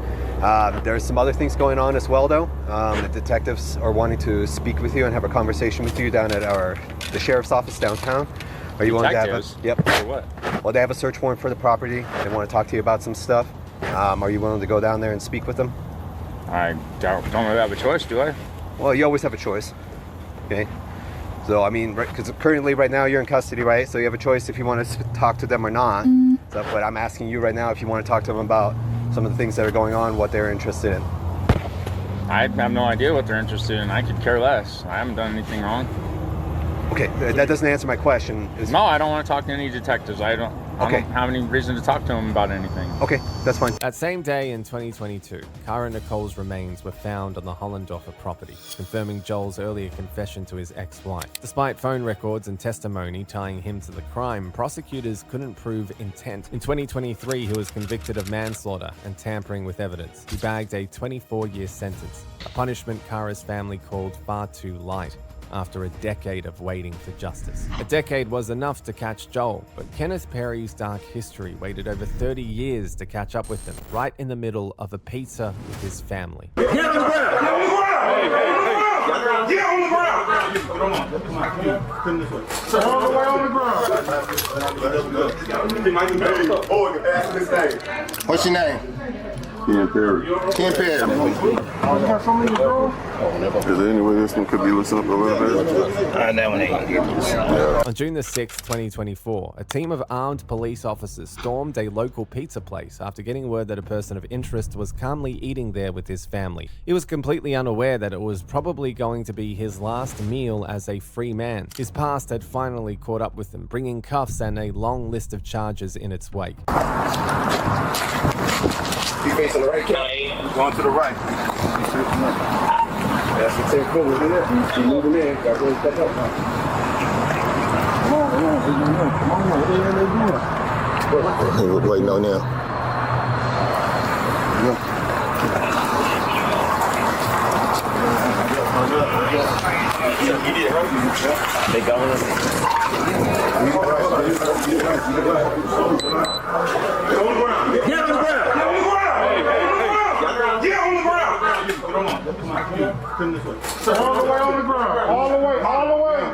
There's some other things going on as well, though. The detectives are wanting to speak with you and have a conversation with you down at the sheriff's office downtown. Are you willing to have a... Yep. For what? Well, they have a search warrant for the property. They want to talk to you about some stuff. Are you willing to go down there and speak with them? I don't really have a choice, do I? Well, you always have a choice, okay? So, I mean, because currently right now you're in custody, right? So you have a choice if you want to talk to them or not. So, but I'm asking you right now if you want to talk to them about some of the things that are going on, what they're interested in. I have no idea what they're interested in. I could care less. I haven't done anything wrong. Okay, that doesn't answer my question. No, I don't want to talk to any detectives. I don't have any reason to talk to them about anything. Okay, that's fine. That same day in 2022, Cara Nicole's remains were found on the Hollendorfer property, confirming Joel's earlier confession to his ex-wife. Despite phone records and testimony tying him to the crime, prosecutors couldn't prove intent. In 2023, he was convicted of manslaughter and tampering with evidence. He bagged a 24-year sentence, a punishment Cara's family called far too light, after a decade of waiting for justice. A decade was enough to catch Joel, but Kenneth Perry's dark history waited over 30 years to catch up with him, right in the middle of a pizza with his family. Get on the ground! Get on the ground! Get on the ground! Come on. Come this way. Sit all the way on the ground. What's your name? Ken Perry. Ken Perry. Is there any way this one could be loosened up a little bit? That one ain't. On June the 6th, 2024, a team of armed police officers stormed a local pizza place after getting word that a person of interest was calmly eating there with his family. He was completely unaware that it was probably going to be his last meal as a free man. His past had finally caught up with him, bringing cuffs and a long list of charges in its wake. You facing the right, Ken? Going to the right. That's the same cool, isn't it? Keep moving in. Got to really step up now. Come on. What are you waiting on now? They going Get on the ground! Get on the ground! Get on the ground! Come on. Come this way. Sit all the way on the ground. All the way.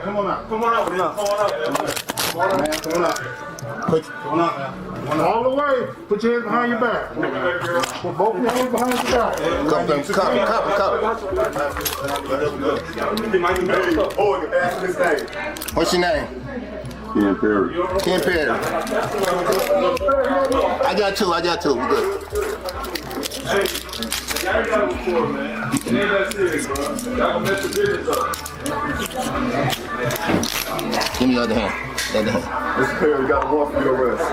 Come on out. Come on out. Come on out. Come on out. Come on out. All the way. Put your hands behind your back. Put both your hands behind your back. Come. What's your name? Ken Perry. Ken Perry. I got two. We good. Give me the other hand. Mr. Perry got a warrant for your arrest.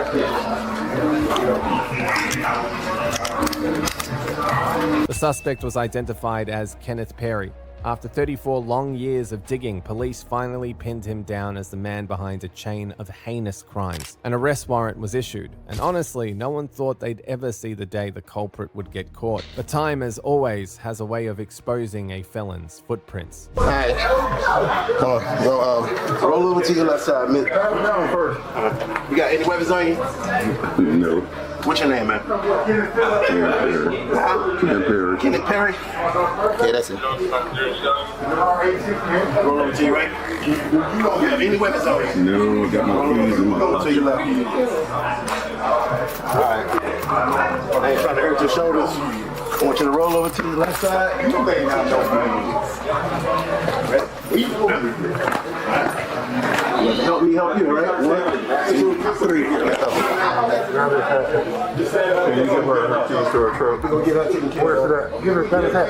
The suspect was identified as Kenneth Perry. After 34 long years of digging, police finally pinned him down as the man behind a chain of heinous crimes. An arrest warrant was issued, and honestly, no one thought they'd ever see the day the culprit would get caught. But time, as always, has a way of exposing a felon's footprints. All right. Come on. Go, roll over to your left side. Down first. You got any weapons on you? No. What's your name, man? Ken Perry. Kenneth Perry? Yeah, that's it. Roll over to you, right? You have any weapons on you? No, I got my keys in my Roll over to your left. All right. I ain't trying to hurt your shoulders. I want you to roll over to the left side. You ain't got no help me help you, right? 1, 2, 3. Can you give her keys to her truck? We're gonna get her taken care of. Give her a hat.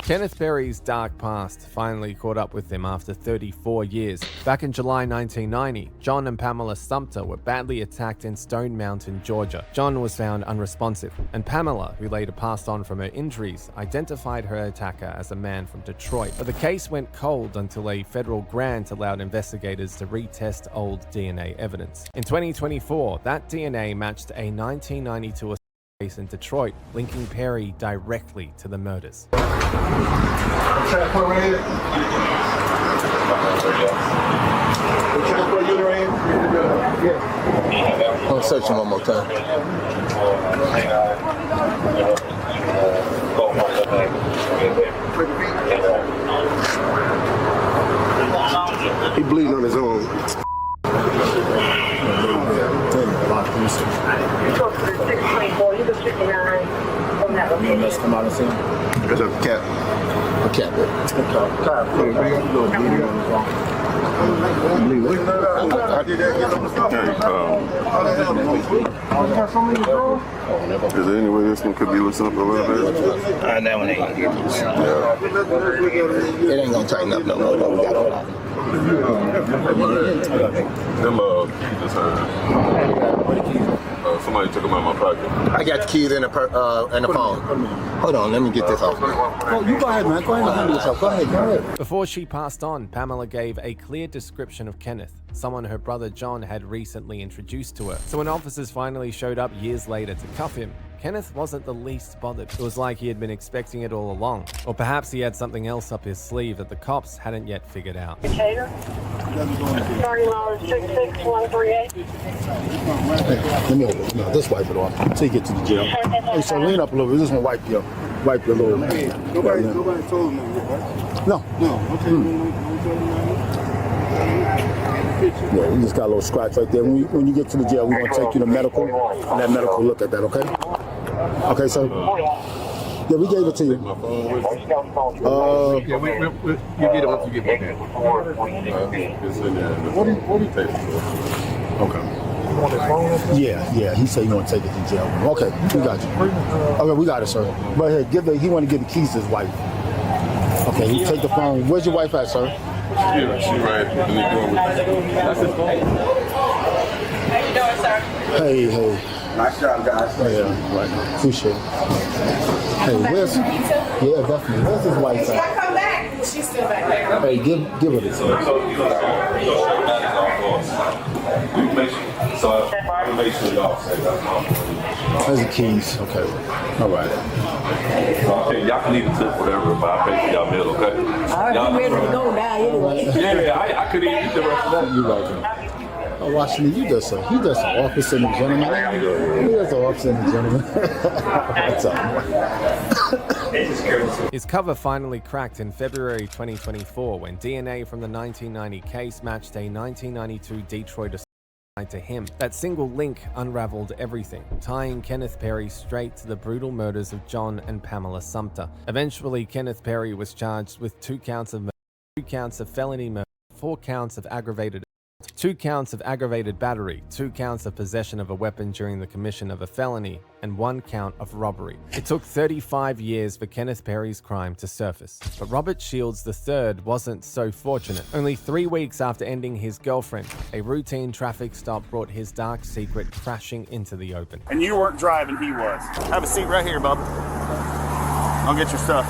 Kenneth Perry's dark past finally caught up with him after 34 years. Back in July 1990, John and Pamela Sumter were badly attacked in Stone Mountain, Georgia. John was found unresponsive, and Pamela, who later passed on from her injuries, identified her attacker as a man from Detroit. But the case went cold until a federal grant allowed investigators to retest old DNA evidence. In 2024, that DNA matched a 1992 case in Detroit, linking Perry directly to the murders. I'll search him one more time. He bleeding on his own. You must come out and see him. There's a cat. A cat. Is there any way this one could be loosened up a little bit? That one ain't gonna get loose. Yeah. It ain't gonna tighten up no more. We got all of Them just heard. Somebody took them out of my pocket. I got the keys in the phone. Hold on, let me get this off. Oh, you go ahead, man. Go ahead and handle yourself. Go ahead. Before she passed on, Pamela gave a clear description of Kenneth, someone her brother John had recently introduced to her. So when officers finally showed up years later to cuff him, Kenneth wasn't the least bothered. It was like he had been expecting it all along. Or perhaps he had something else up his sleeve that the cops hadn't yet figured out. Starting on 66138. Let me this wipe it off until you get to the jail. Hey, so lean up a little bit. This one wipe your little. Nobody told me, right? No. Okay. Yeah, you just got a little scratch right there. When you get to the jail, we're gonna take you to medical, and that medical will look at that. Okay? Okay, sir. Yeah, we gave it to you. My phone with you. You get it once you get back there. It's in there. What do you take it for? Okay. Yeah. He said you want to take it to jail. Okay, we got you. Okay, we got it, sir. Go ahead. He want to give the keys to his wife. Okay, you take the phone. Where's your wife at, sir? She right in the door with That's his phone. How you doing, sir? Hey. Nice job, guys. Yeah, right. Appreciate it. Hey, where's? Yeah, definitely. Where's his wife at? Come back. She's still back there. Hey, give her this. There's the keys. Okay. All right. Okay, y'all can leave the tip, whatever, but I pay for y'all meal, okay? I'm ready to go now anyway. Yeah, I could eat the rest of that. You like him. Oh, Washington, he does an office in the gentleman. He does an office in the gentleman. What's up? His cover finally cracked in February 2024 when DNA from the 1990 case matched a 1992 Detroit assault to him. That single link unraveled everything, tying Kenneth Perry straight to the brutal murders of John and Pamela Sumter. Eventually, Kenneth Perry was charged with 2 counts of murder, 2 counts of felony murder, 4 counts of aggravated 2 counts of aggravated battery, 2 counts of possession of a weapon during the commission of a felony, and 1 count of robbery. It took 35 years for Kenneth Perry's crime to surface, but Robert Shields III wasn't so fortunate. Only 3 weeks after ending his girlfriend, a routine traffic stop brought his dark secret crashing into the open. And you weren't driving, he was. Have a seat right here, bub. I'll get your stuff.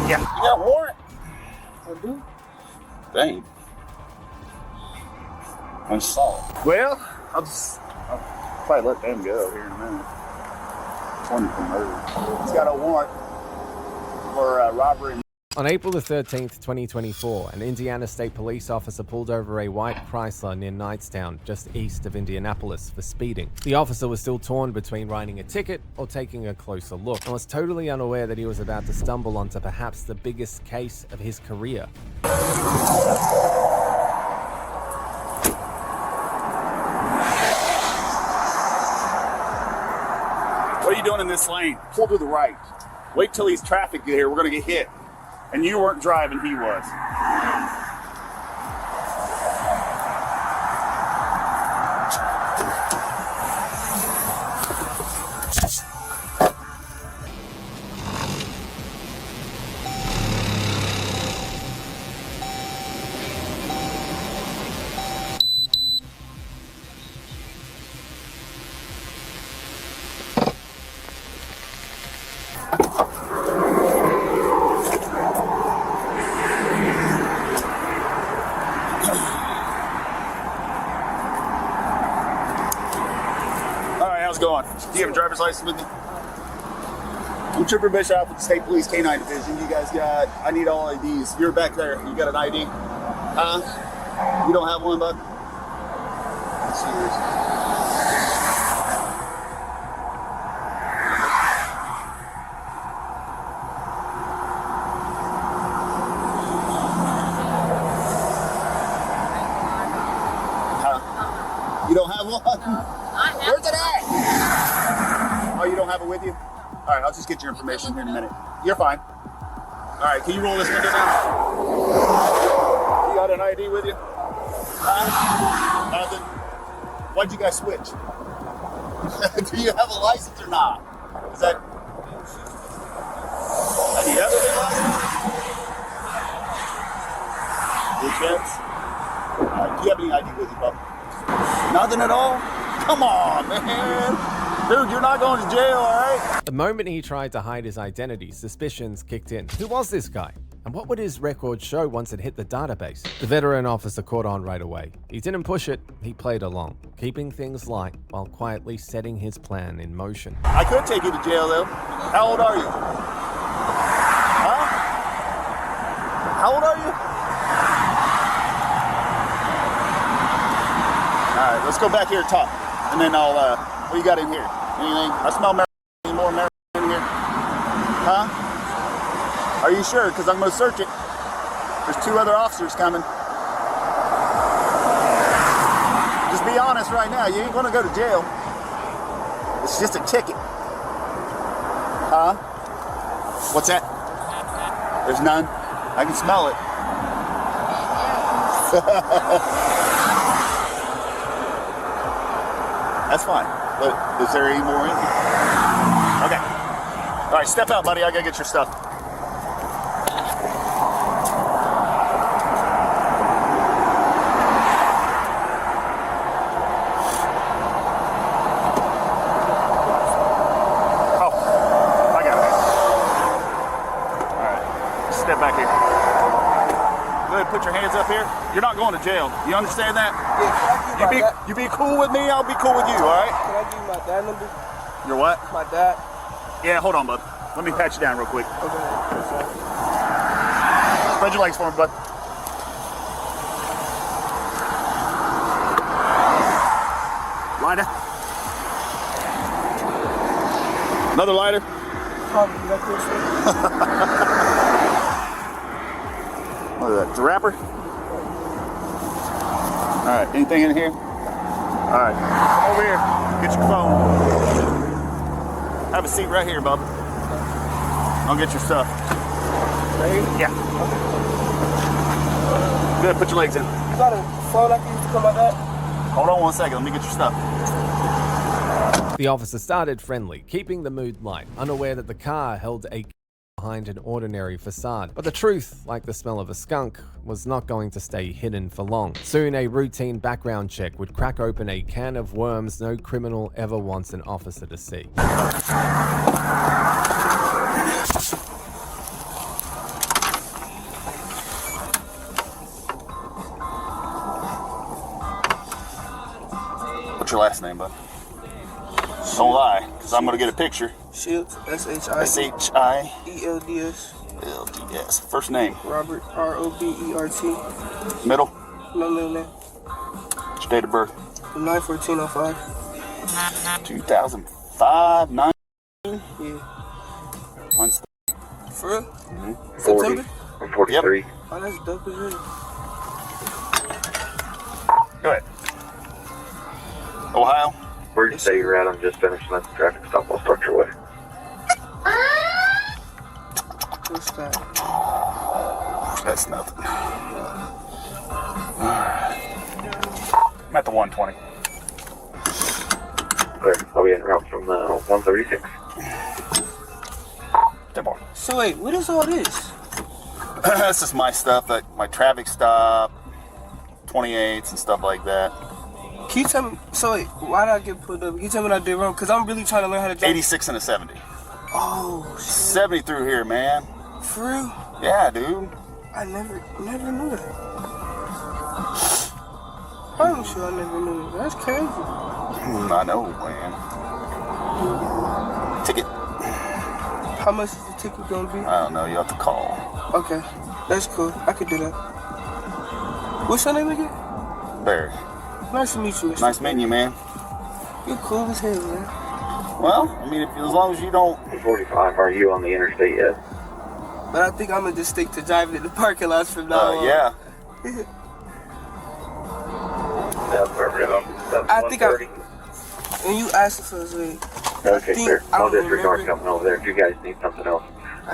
Yeah. You got a warrant? I do. Dang. I'm sorry. Well, I'll probably let them go here in a minute. One for murder. He's got a warrant for robbery. On April the 13th, 2024, an Indiana State Police officer pulled over a white Chrysler near Knightstown, just east of Indianapolis, for speeding. The officer was still torn between writing a ticket or taking a closer look, and was totally unaware that he was about to stumble onto perhaps the biggest case of his career. What are you doing in this lane? Pull to the right. Wait till these traffic get here. We're going to get hit. And you weren't driving, he was. going? Do you have a driver's license with you? I'm Trooper Bishop with the State Police K-9 Division. You guys got, I need all IDs. You're back there. You got an ID? Huh? You don't have one, bud? Serious. You don't have one? Where's it at? Oh, you don't have it with you? All right, I'll just get your information here in a minute. You're fine. All right, can you roll this window down? You got an ID with you? Nothing. Why'd you guys switch? Do you have a license or not? Is that? Do you have a big license? Good chance. Do you have any ID with you, bub? Nothing at all? Come on, man. Dude, you're not going to jail, all right? The moment he tried to hide his identity, suspicions kicked in. Who was this guy? And what would his record show once it hit the database? The veteran officer caught on right away. He didn't push it, he played along, keeping things light while quietly setting his plan in motion. I could take you to jail, though. How old are you? Huh? How old are you? All right, let's go back here and talk. And then I'll, what you got in here? Anything? I smell marijuana. Any more marijuana in here? Huh? Are you sure? Because I'm going to search it. There's 2 other officers coming. Just be honest right now. You ain't going to go to jail. It's just a ticket. Huh? What's that? There's none? I can smell it. That's fine. But is there any more in here? Okay. All right, step out, buddy. I gotta get your stuff. Oh, I got it. All right, step back here. Go ahead, put your hands up here. You're not going to jail. You understand that? Yeah, you be cool with me, I'll be cool with you, all right? Can I give you my dad number? Your what? My dad. Yeah, hold on, bud. Let me pat you down real quick. Okay. Spread your legs for me, bud. Lighter. Another lighter. Probably like this one. What is that, the wrapper? All right, anything in here? All right, over here, get your phone. Have a seat right here, bub. I'll get your stuff. Right here? Yeah. Good, put your legs in. You got a phone like you used to come like that? Hold on 1 second, let me get your stuff. The officer started friendly, keeping the mood light, unaware that the car held a behind an ordinary facade. But the truth, like the smell of a skunk, was not going to stay hidden for long. Soon a routine background check would crack open a can of worms no criminal ever wants an officer to see. What's your last name, bud? Don't lie, because I'm going to get a picture. Shields, S-H-I. S-H-I-E-L-D-S. L-D-S. First name? Robert, R-O-B-E-R-T. Middle? No middle name. What's your date of birth? 9/14/05. 2005, 9? Yeah. Mine's For real? 40. September? I'm 43. Yep. Oh, that's dope as hell. Go ahead. Ohio? Where'd you say you're at? I'm just finishing up the traffic stop. I'll start your way. What's that? That's nothing. Alright. I'm at the 120. Clear. I'll be en route from 136. So wait, what is all this? This is my stuff, like my traffic stop, 28s and stuff like that. Can you tell me, so wait, why did I get pulled up? Can you tell me what I did wrong? Because I'm really trying to learn how to drive. 86 and a 70. Oh, shit. 70 through here, man. For real? Yeah, dude. I never knew that. I'm sure I never knew that. That's crazy. I know, man. Ticket. How much is the ticket gonna be? I don't know. You have to call. Okay, that's cool. I could do that. What's your name again? Barry. Nice to meet you. Mr. Nice meeting you, man. You're cool as hell, man. Well, I mean, as long as you don't. 45. Are you on the interstate yet? But I think I'm gonna just stick to driving in the parking lots from now on. Yeah. I think when you asked for us, Okay, sir. I'll disregard coming over there. If you guys need something else,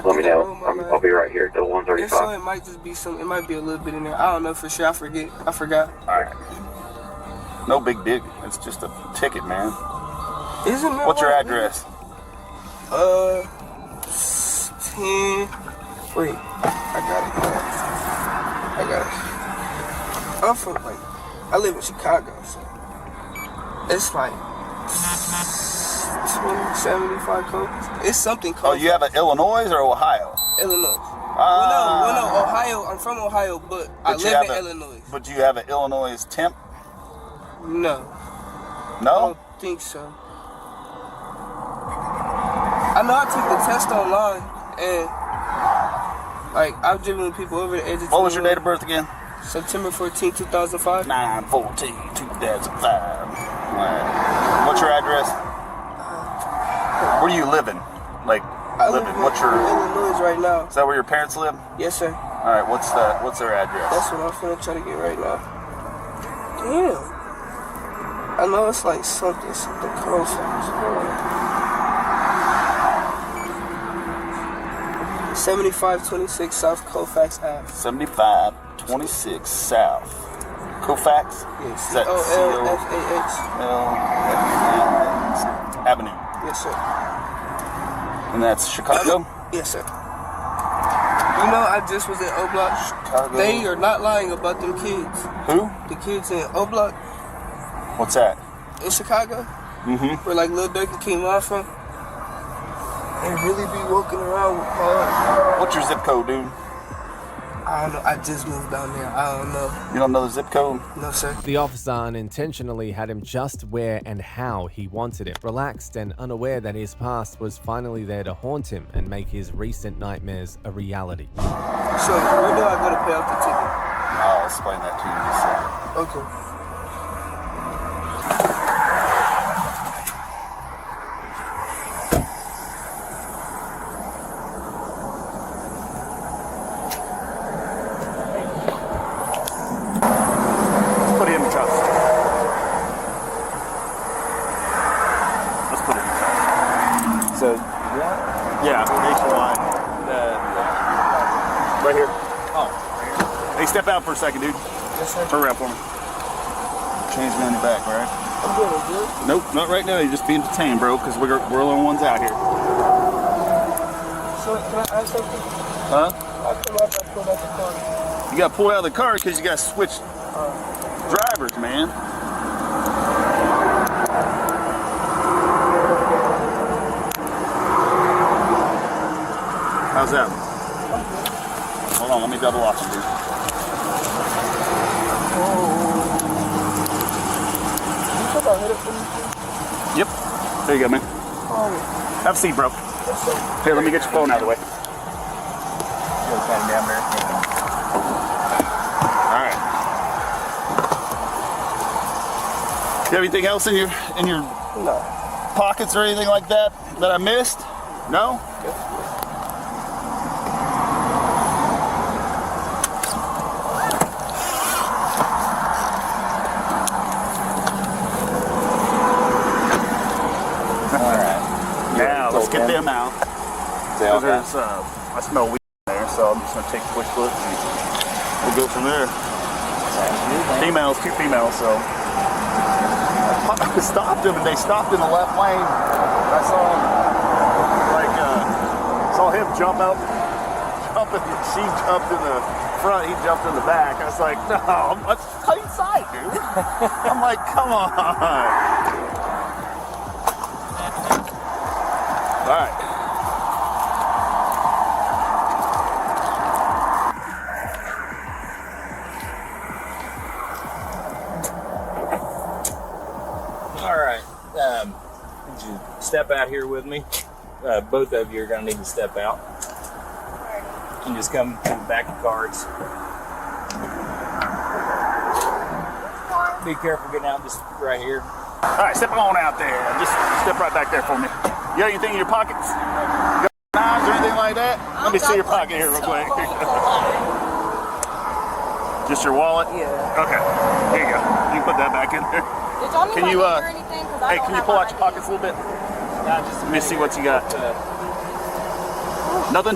let me know. I'll be right here at the If 135. so, it might just be some. It might be a little bit in there. I don't know for sure. I forgot. All right. No big deal. It's just a ticket, man. Isn't it? What's your address? 10. Wait, I got it. I'm from I live in Chicago, so it's like 75 codes. It's something called. Oh, you have an Illinois or Ohio? Illinois. Ah. Well, no, Ohio. I'm from Ohio, but I live in Illinois. But you have an Illinois temp? No. No? I don't think so. I know I took the test online, and I've driven people over the edge of. What was your date of birth again? September 14, 2005. 9/14/2005. Right. What's your address? Where do you live in? I live in Illinois right now. Is that where your parents live? Yes, sir. All right. What's their address? That's what I'm finna try to get right now. Damn. I know it's like something close. 7526 South Colfax Ave. 7526 South Colfax? Yes. Is that C-O-L-F-A-X. Avenue. Yes, sir. And that's Chicago? Yes, sir. You know, I just was in O-Block. Chicago. They are not lying about them kids. Who? The kids in O-Block. What's that? In Chicago. Mm-hmm. Where Lil Durk and King Von from. They really be walking around with cars. What's your zip code, dude? I don't know. I just moved down there. I don't know. You don't know the zip code? No, sir. The officer unintentionally had him just where and how he wanted it, relaxed and unaware that his past was finally there to haunt him and make his recent nightmares a reality. So, where do I go to pay off the ticket? I'll explain that to you in a second. Okay. So, yeah, nationwide. Right here. Oh, hey, step out for a second, dude. Yes, sir. Turn around for me. Change me on your back, all right? I'm good, I'm good. Nope, not right now. You're just being detained, bro, because we're the only ones out here. So, can I ask something? Huh? I pulled out the car. You got pulled out of the car because you got switched drivers, man. How's that? Hold on, let me double off you, dude. Yep. There you go, man. Have a seat, bro. Here, let me get your phone out of the way. Alright. You have anything else in your pockets or anything like that I missed? No? Let's get them out. There's, I smell weed in there, so I'm just going to take a quick look and we'll go from there. Females, 2 females, so. I stopped them and they stopped in the left lane. I saw him jump up, she jumped in the front, he jumped in the back. I was like, no, let's cut inside, dude. I'm like, come on. All right. step out here with me. Both of you are going to need to step out. And just come to the back of cards. Be careful getting out just right here. All right, step on out there. Just step right back there for me. You got anything in your pockets? You got knives or anything like that? Let me see your pocket here real quick. Just your wallet? Yeah. Okay. Here you go. You can put that back in there. Did y'all need Can you, or anything? Hey, can you pull out your pockets a little bit? Let me see what you got. Nothing?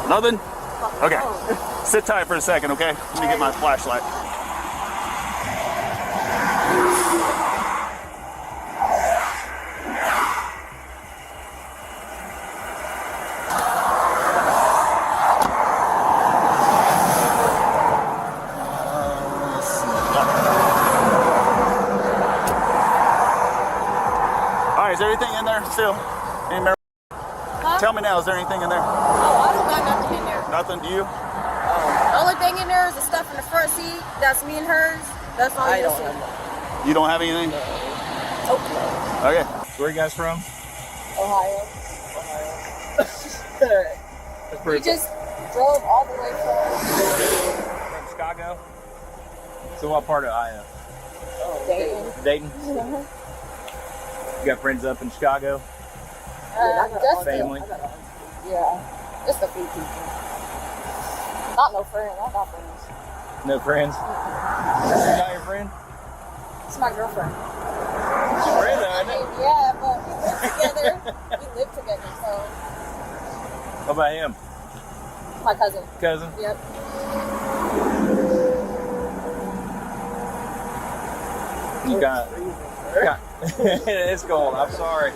Nothing? Okay. Sit tight for a second, okay? Let me get my flashlight. Is there anything in there still? Any Huh? Tell me now, is there anything in there? Oh, I don't got nothing in there. Nothing? Do you? The only thing in there is the stuff in the front seat. That's me and hers. That's all you see. You don't have anything? Okay. Where are you guys from? Ohio. We just drove all the way From Chicago? So what part of Ohio? Dayton. Dayton? You got friends up in Chicago? Just Family? Yeah, just a few people. Not no friends. I got friends. No friends? You're not your friend? It's my girlfriend. It's your friend, though, isn't it? Yeah, but we live together. We live together, so. What about him? My cousin. Cousin? Yep. You got it's cold. I'm sorry.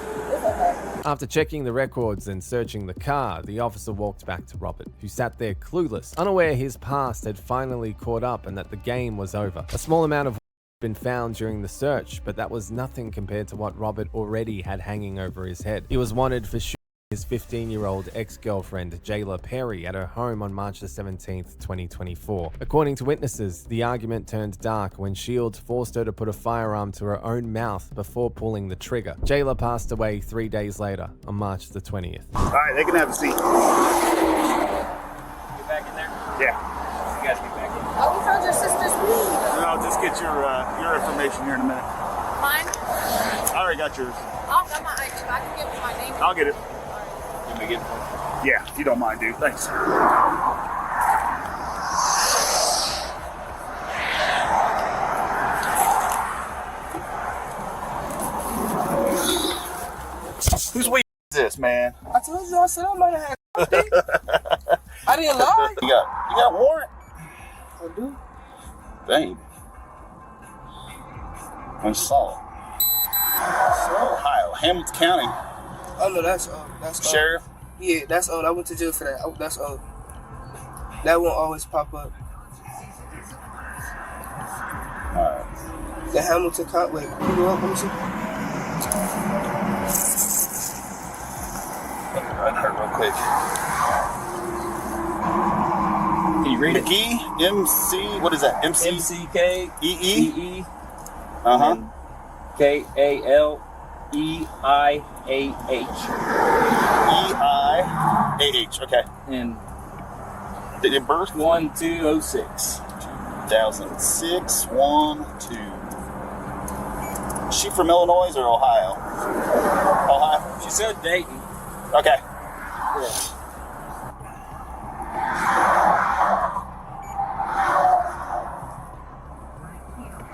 After checking the records and searching the car, the officer walked back to Robert, who sat there clueless, unaware his past had finally caught up and that the game was over. A small amount of had been found during the search, but that was nothing compared to what Robert already had hanging over his head. He was wanted for shooting his 15-year-old ex-girlfriend, Jayla Perry, at her home on March the 17th, 2024. According to witnesses, the argument turned dark when Shields forced her to put a firearm to her own mouth before pulling the trigger. Jayla passed away 3 days later, on March the 20th. All right, they can have a seat. Get back in there? Yeah. You guys get back in. Oh, we found your sister's weed. I'll just get your information here in a minute. Mine? I already got yours. I'll got my ID. I can give you my name. I'll get it. Let me get one. Yeah, if you don't mind, dude. Thanks. Whose weed is this, man? I told you, I said I might have had I didn't lie. You got warrant? I do. Dang. Unsolved. Ohio, Hamilton County. Oh no, that's Sheriff? Yeah, that's old. I went to jail for that. That's old. That won't always pop up. Alright. The Hamilton County. Wait, can you go up? Let me see. Right here, real quick. Can you read it? McGee, MC, what is that? MCK EE? Uh-huh. KALEIAH. EIAH, okay. And did it birth? 1206. 2006, 1-2. Is she from Illinois or Ohio? Ohio? She said Dayton. Okay. Yeah.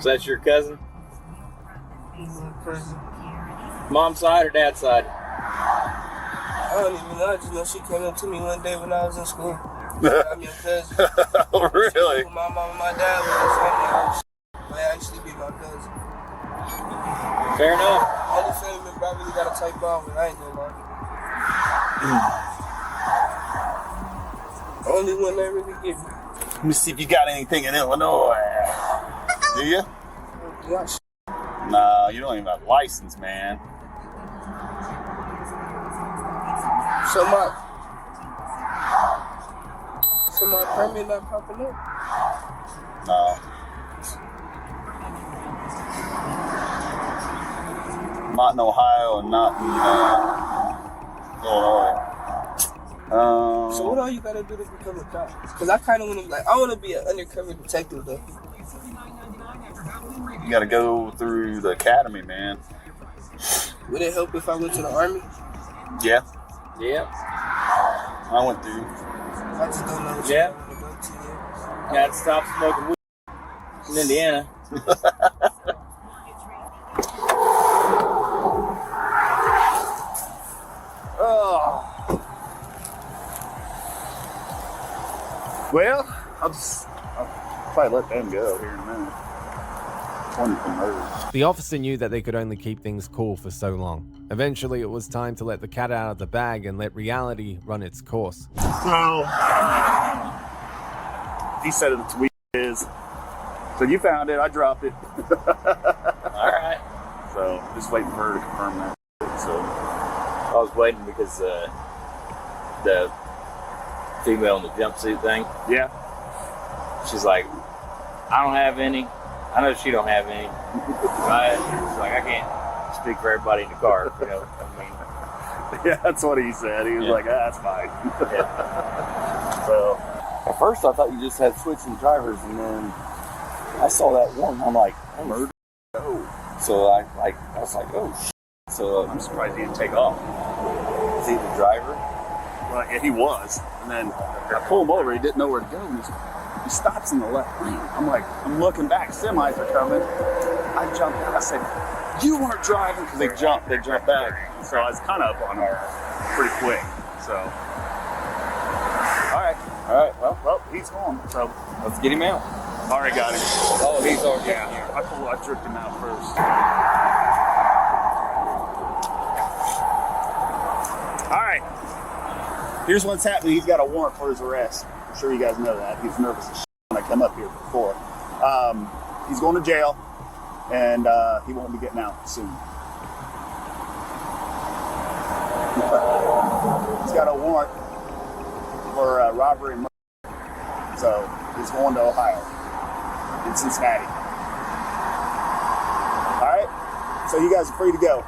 So that's your cousin? Mom's side or dad's side? I don't even know. I just know she came up to me one day when I was in school. I'm your cousin. Oh, really? My mom and my dad was family. They actually be my cousin. Fair enough. Only family member I really got to type out with. I ain't gonna lie. Only one that really give me. Let me see if you got anything in Illinois. Do you? Yeah. No, you don't even have a license, man. So my permit not popping up? No. not in Ohio and not in Illinois. So what all you gotta do to become a cop? Because I kind of want to, like, I want to be an undercover detective though. You gotta go through the academy, man. Would it help if I went to the army? Yeah. Yeah. I went through. I just don't know. Yeah. Got to stop smoking weed in Indiana. Oh. Well, I'll probably let them go here in a minute. The officer knew that they could only keep things cool for so long. Eventually, it was time to let the cat out of the bag and let reality run its course. So, he said it's weed is. So you found it, I dropped it. All right. So, just waiting for her to confirm that. So, I was waiting because the female in the jumpsuit thing. Yeah. She's like, I don't have any. I know she don't have any. Right? She's like, I can't speak for everybody in the car. You know, I mean. Yeah, that's what he said. He was like, that's fine. Yeah. So, at first I thought you just had switching drivers, and then I saw that one. I'm like, oh. So I was like, oh shit. So I'm surprised he didn't take off. Is he the driver? Well, yeah, he was. And then I pull him over. He didn't know where to go. And he stops in the left lane. I'm like, I'm looking back. Semis are coming. I jumped out. I said, you weren't driving, because they jumped back. So I was kind of up on him pretty quick. So, all right. Well, he's gone. So let's get him out. Already got him. Oh, he's already out here. I tricked him out first. All right. Here's what's happening. He's got a warrant for his arrest. I'm sure you guys know that. He was nervous as shit when I come up here before. He's going to jail, and he won't be getting out soon. He's got a warrant for robbery and murder. So he's going to Ohio, in Cincinnati. All right? So you guys are free to go.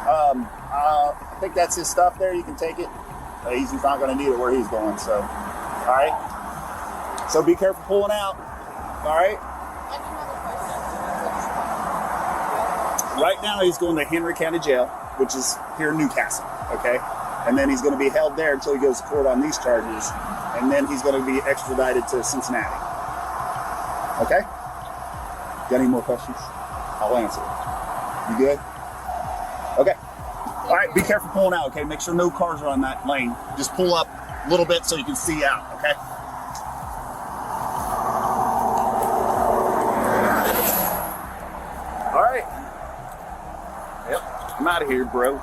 I think that's his stuff there. You can take it. He's not going to need it where he's going. So, all right? So be careful pulling out. All right? Right now he's going to Henry County Jail, which is here in Newcastle. Okay? And then he's going to be held there until he goes to court on these charges. And then he's going to be extradited to Cincinnati. Okay? Got any more questions? I'll answer. You good? Okay. All right, be careful pulling out, okay? Make sure no cars are on that lane. Just pull up a little bit so you can see out, okay? All right. Yep, I'm out of here, bro.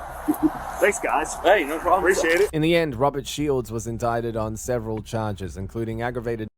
Thanks, guys. Hey, no problem. Appreciate it. In the end, Robert Shields was indicted on several charges, including aggravated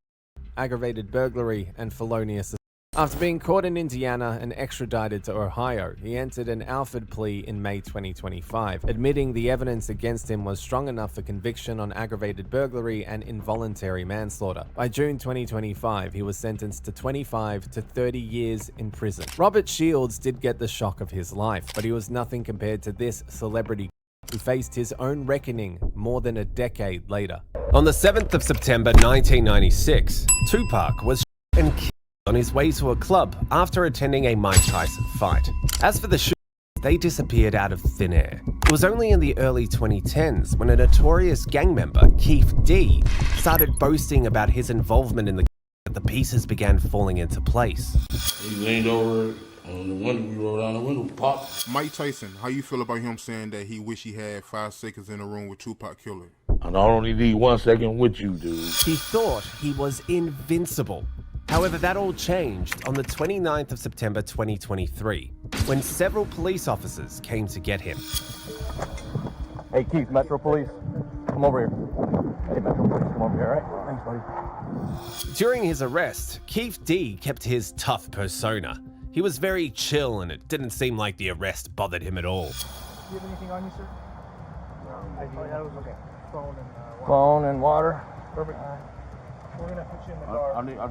burglary and felonious assault. After being caught in Indiana and extradited to Ohio, he entered an Alford plea in May 2025, admitting the evidence against him was strong enough for conviction on aggravated burglary and involuntary manslaughter. By June 2025, he was sentenced to 25 to 30 years in prison. Robert Shields did get the shock of his life, but he was nothing compared to this celebrity who faced his own reckoning more than a decade later. On the 7th of September 1996, Tupac was shot and killed on his way to a club after attending a Mike Tyson fight. As for the shooters, they disappeared out of thin air. It was only in the early 2010s when a notorious gang member, Keith D, started boasting about his involvement in the that the pieces began falling into place. He leaned over on the window, we rolled down the window, pop. Mike Tyson, how you feel about him saying that he wish he had 5 seconds in a room with Tupac Killer? I not only need 1 second with you, dude. He thought he was invincible. However, that all changed on the 29th of September 2023, when several police officers came to get him. Hey Keith, Metro Police, come over here. Hey Metro Police, come over here, all right? Thanks, buddy. During his arrest, Keith D kept his tough persona. He was very chill and it didn't seem like the arrest bothered him at all. Do you have anything on you, sir? I was okay. Phone and water. Phone and water. Perfect. We're gonna put you in the car. I need to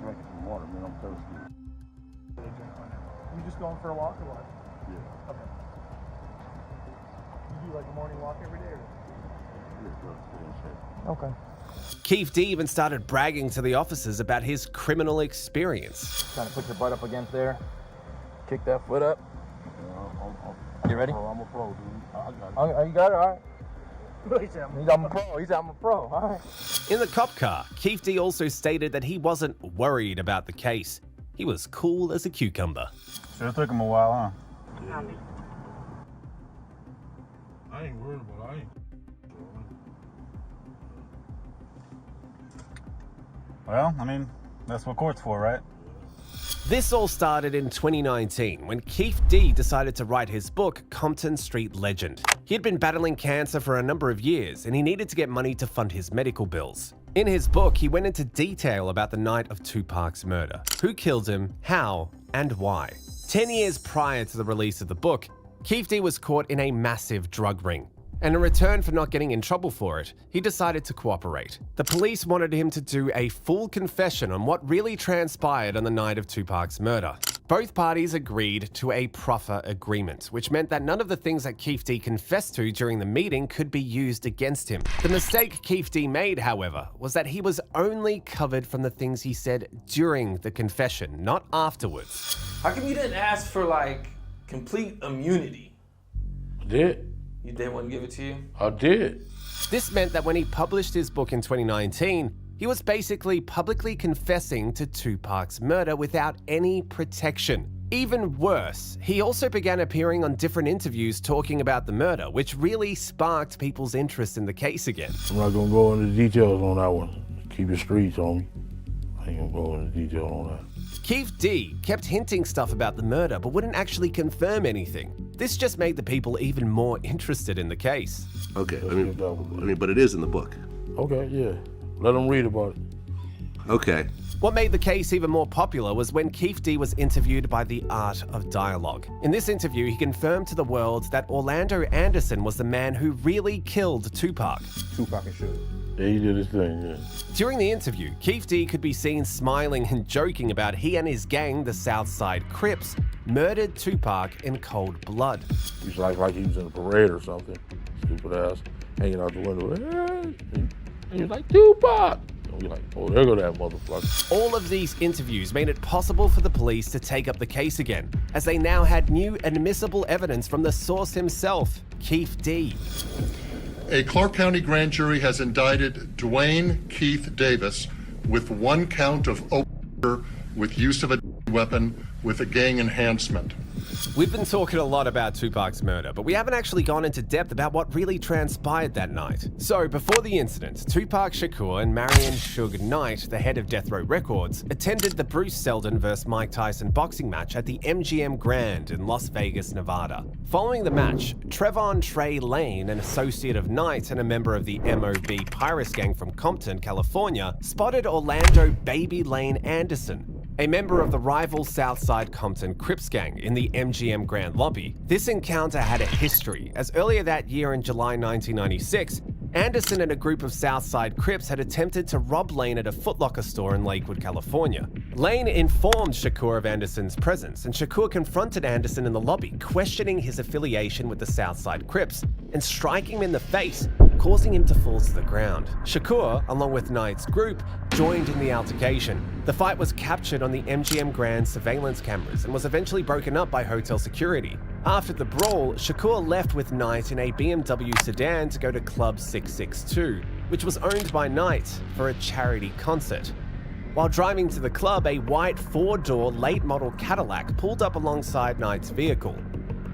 drink some water, man. I'm thirsty. You just going for a walk or what? Yeah. Okay. You do like a morning walk every day, or? Okay. Keith D even started bragging to the officers about his criminal experience. Kind of put your butt up against there. Kick that foot up. You ready? I'm a pro, dude. I got it. Oh, you got it? All right. He said, I'm a pro. He said, I'm a pro. All right. In the cop car, Keith D also stated that he wasn't worried about the case. He was cool as a cucumber. Sure took him a while, huh? Yeah. I ain't worried about it. Well, I mean, that's what court's for, right? This all started in 2019 when Keith D decided to write his book, Compton Street Legend. He had been battling cancer for a number of years and he needed to get money to fund his medical bills. In his book, he went into detail about the night of Tupac's murder, who killed him, how, and why. 10 years prior to the release of the book, Keith D was caught in a massive drug ring. And in return for not getting in trouble for it, he decided to cooperate. The police wanted him to do a full confession on what really transpired on the night of Tupac's murder. Both parties agreed to a proffer agreement, which meant that none of the things that Keith D confessed to during the meeting could be used against him. The mistake Keith D made, however, was that he was only covered from the things he said during the confession, not afterwards. How come you didn't ask for, like, complete immunity? I did. You didn't want to give it to you? I did. This meant that when he published his book in 2019, he was basically publicly confessing to Tupac's murder without any protection. Even worse, he also began appearing on different interviews talking about the murder, which really sparked people's interest in the case again. I'm not gonna go into details on that one. Keep your streets on me. I ain't gonna go into detail on that. Keith D kept hinting stuff about the murder, but wouldn't actually confirm anything. This just made the people even more interested in the case. Okay, I mean, but it is in the book. Okay, yeah. Let them read about it. Okay. What made the case even more popular was when Keith D was interviewed by The Art of Dialogue. In this interview, he confirmed to the world that Orlando Anderson was the man who really killed Tupac. Tupac and Suge. Yeah, he did his thing, yeah. During the interview, Keith D could be seen smiling and joking about he and his gang, the Southside Crips, murdered Tupac in cold blood. He's like he was in a parade or something. Stupid ass, hanging out the window. And he was like, Tupac! And we like, oh, there go that motherfucker. All of these interviews made it possible for the police to take up the case again, as they now had new admissible evidence from the source himself, Keith D. A Clark County grand jury has indicted Dwayne Keith Davis with 1 count of murder with use of a weapon with a gang enhancement. We've been talking a lot about Tupac's murder, but we haven't actually gone into depth about what really transpired that night. So, before the incident, Tupac Shakur and Marion Suge Knight, the head of Death Row Records, attended the Bruce Seldon vs. Mike Tyson boxing match at the MGM Grand in Las Vegas, Nevada. Following the match, Trevon Trey Lane, an associate of Knight and a member of the MOB Pirates gang from Compton, California, spotted Orlando Baby Lane Anderson, a member of the rival Southside Compton Crips gang, in the MGM Grand lobby. This encounter had a history, as earlier that year in July 1996, Anderson and a group of Southside Crips had attempted to rob Lane at a Foot Locker store in Lakewood, California. Lane informed Shakur of Anderson's presence, and Shakur confronted Anderson in the lobby, questioning his affiliation with the Southside Crips and striking him in the face, causing him to fall to the ground. Shakur, along with Knight's group, joined in the altercation. The fight was captured on the MGM Grand surveillance cameras and was eventually broken up by hotel security. After the brawl, Shakur left with Knight in a BMW sedan to go to Club 662, which was owned by Knight, for a charity concert. While driving to the club, a white 4-door late-model Cadillac pulled up alongside Knight's vehicle.